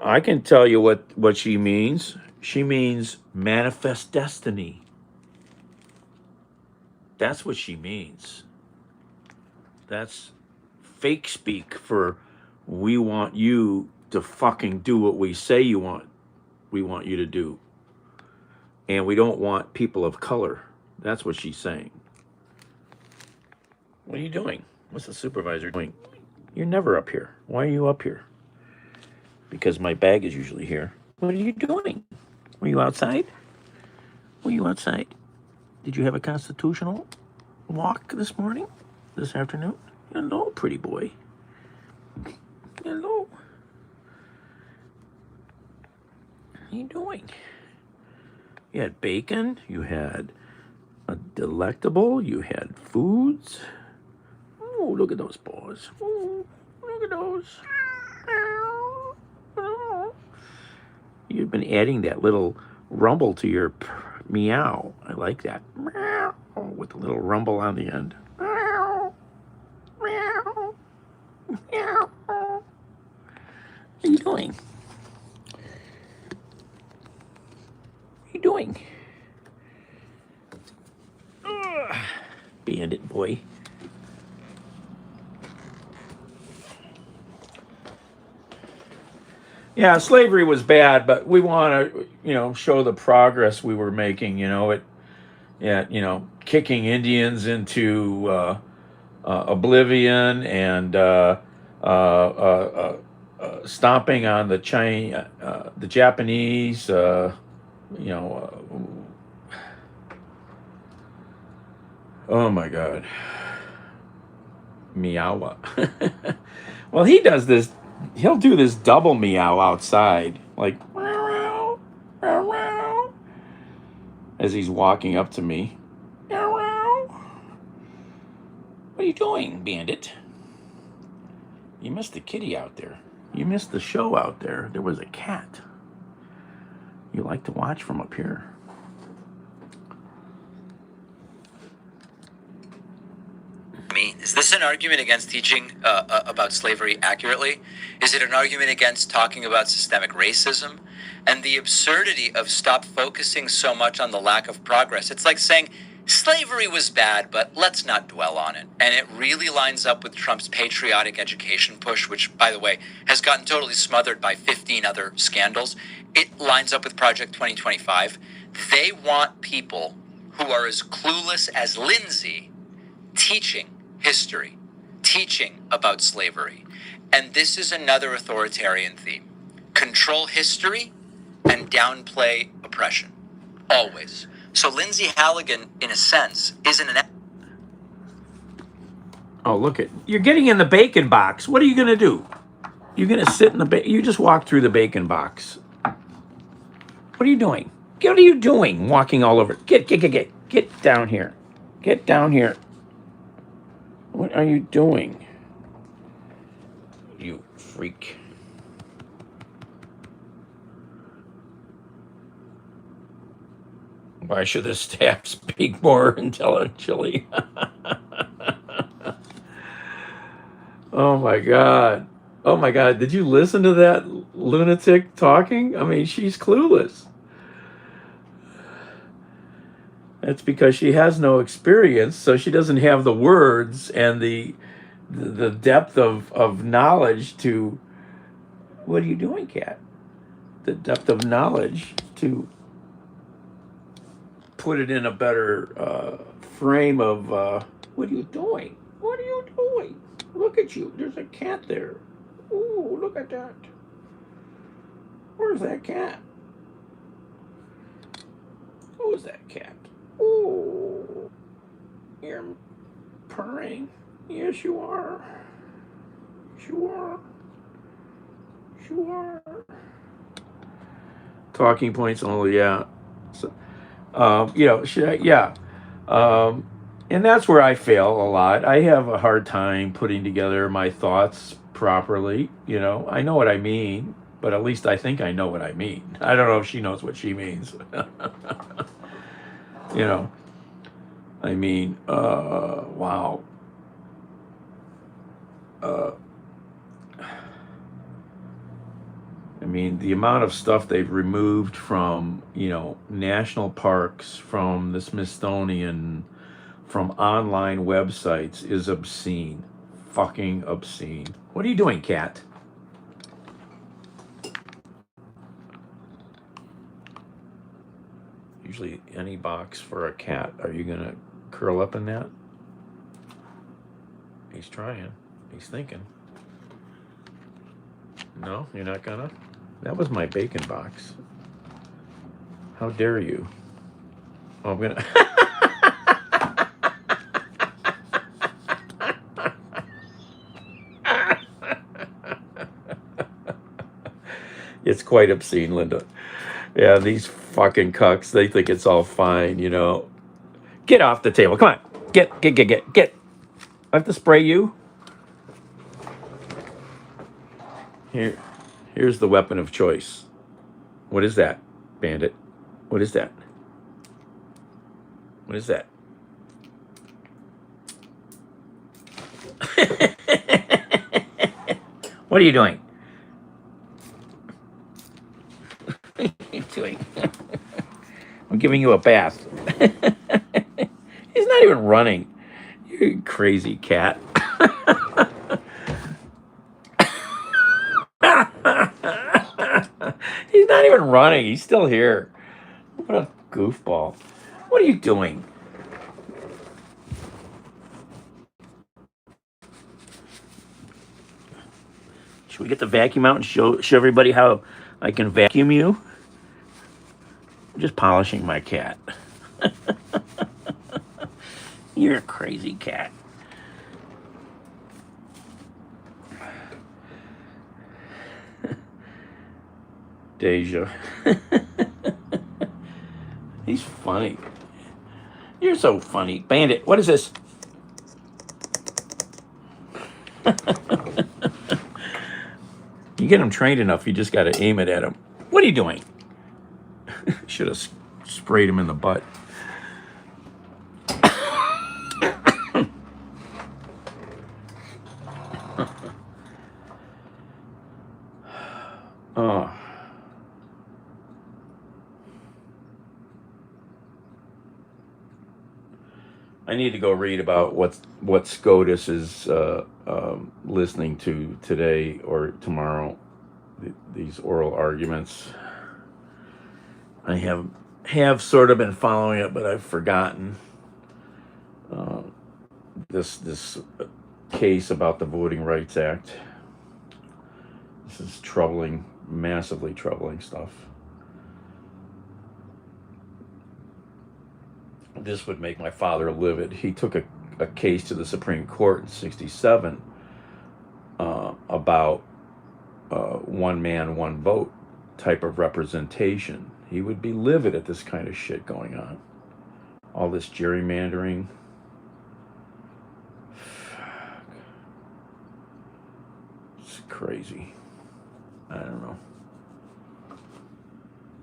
I can tell you what she means. She means manifest destiny. That's what she means. That's fake speak for we want you to fucking do what we say we want you to do. And we don't want people of color. That's what she's saying. What are you doing? What's the supervisor doing? You're never up here. Why are you up here? Because my bag is usually here. What are you doing? Were you outside? Were you outside? Did you have a constitutional walk this morning? This afternoon? Hello, pretty boy. Hello. What are you doing? You had bacon. You had a delectable. You had foods. Oh, look at those paws. Oh, look at those. You've been adding that little rumble to your meow. I like that. Meow, with a little rumble on the end. Meow, meow, meow. What are you doing? What are you doing? Bandit boy. Yeah, slavery was bad, but we want to, show the progress we were making. Kicking Indians into oblivion and stomping on the Japanese. Oh my God, Miawa. Well, he does this. He'll do this double meow outside, like meow, meow, meow, as he's walking up to me. Meow, meow. What are you doing, Bandit? You missed the kitty out there. You missed the show out there. There was a cat. You like to watch from up here. Is this an argument against teaching about slavery accurately? Is it an argument against talking about systemic racism and the absurdity of stop focusing so much on the lack of progress? It's like saying slavery was bad, but let's not dwell on it. And it really lines up with Trump's patriotic education push, which, by the way, has gotten totally smothered by 15 other scandals. It lines up with Project 2025. They want people who are as clueless as Lindsay teaching history, teaching about slavery. And this is another authoritarian theme. Control history and downplay oppression. Always. So Lindsay Halligan, in a sense, isn't an... Oh, look at... You're getting in the bacon box. What are you going to do? You're going to sit in the... You just walked through the bacon box. What are you doing? What are you doing walking all over? Get down here. Get down here. What are you doing? You freak. Why should the staff speak more intelligently? Oh my God. Oh my God. Did you listen to that lunatic talking? I mean, she's clueless. That's because she has no experience, so she doesn't have the words and the depth of knowledge to... What are you doing, Kat? The depth of knowledge to put it in a better frame of... What are you doing? What are you doing? Look at you. There's a cat there. Ooh, look at that. Where's that cat? Who's that cat? Ooh, you're purring. Yes, you are. Yes, you are. Yes, you are. talking points only. Yeah. So, yeah. And that's where I fail a lot. I have a hard time putting together my thoughts properly. I know what I mean, but at least I think I know what I mean. I don't know if she knows what she means. Wow. The amount of stuff they've removed from, national parks, from the Smithsonian, from online websites is obscene. Fucking obscene. What are you doing, cat? Usually any box for a cat. Are you going to curl up in that? He's trying. He's thinking. No, you're not gonna? That was my bacon box. How dare you? Oh, I'm gonna... It's quite obscene, Linda. Yeah, these fucking cucks, they think it's all fine, Get off the table. Come on. Get. I have to spray you. Here's the weapon of choice. What is that, Bandit? What is that? What is that? What are you doing? What are you doing? I'm giving you a bath. He's not even running. You crazy cat. He's not even running. He's still here. What a goofball. What are you doing? Should we get the vacuum out and show everybody how I can vacuum you? I'm just polishing my cat. You're a crazy cat. Deja. He's funny. You're so funny. Bandit, what is this? You get him trained enough, you just got to aim it at him. What are you doing? Should have sprayed him in the butt. Oh. I need to go read about what SCOTUS is listening to today or tomorrow. These oral arguments. I have sort of been following it, but I've forgotten. This case about the Voting Rights Act. This is troubling, massively troubling stuff. This would make my father livid. He took a case to the Supreme Court in '67 about one man, one vote type of representation. He would be livid at this kind of shit going on. All this gerrymandering. It's crazy. I don't know.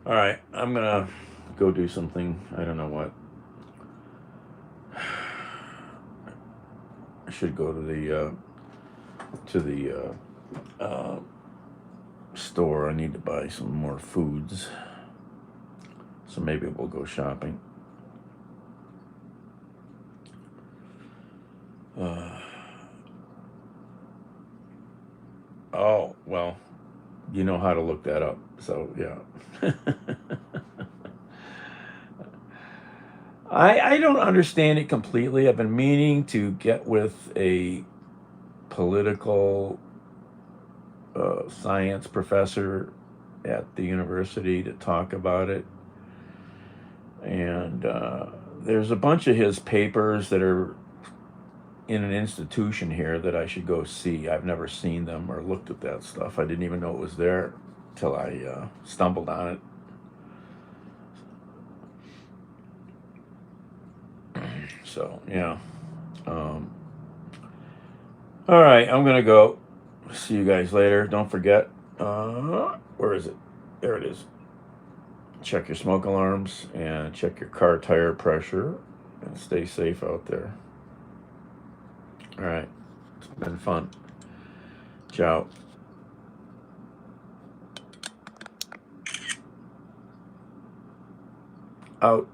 All right, I'm gonna go do something. I don't know what. I should go to the store. I need to buy some more foods. So maybe we'll go shopping. Oh, well, you know how to look that up. So, yeah. I don't understand it completely. I've been meaning to get with a political science professor at the university to talk about it. And there's a bunch of his papers that are in an institution here that I should go see. I've never seen them or looked at that stuff. I didn't even know it was there till I stumbled on it. So, yeah. All right, I'm going to go. See you guys later. Don't forget, where is it? There it is. Check your smoke alarms and check your car tire pressure and stay safe out there. All right. It's been fun. Ciao. Out.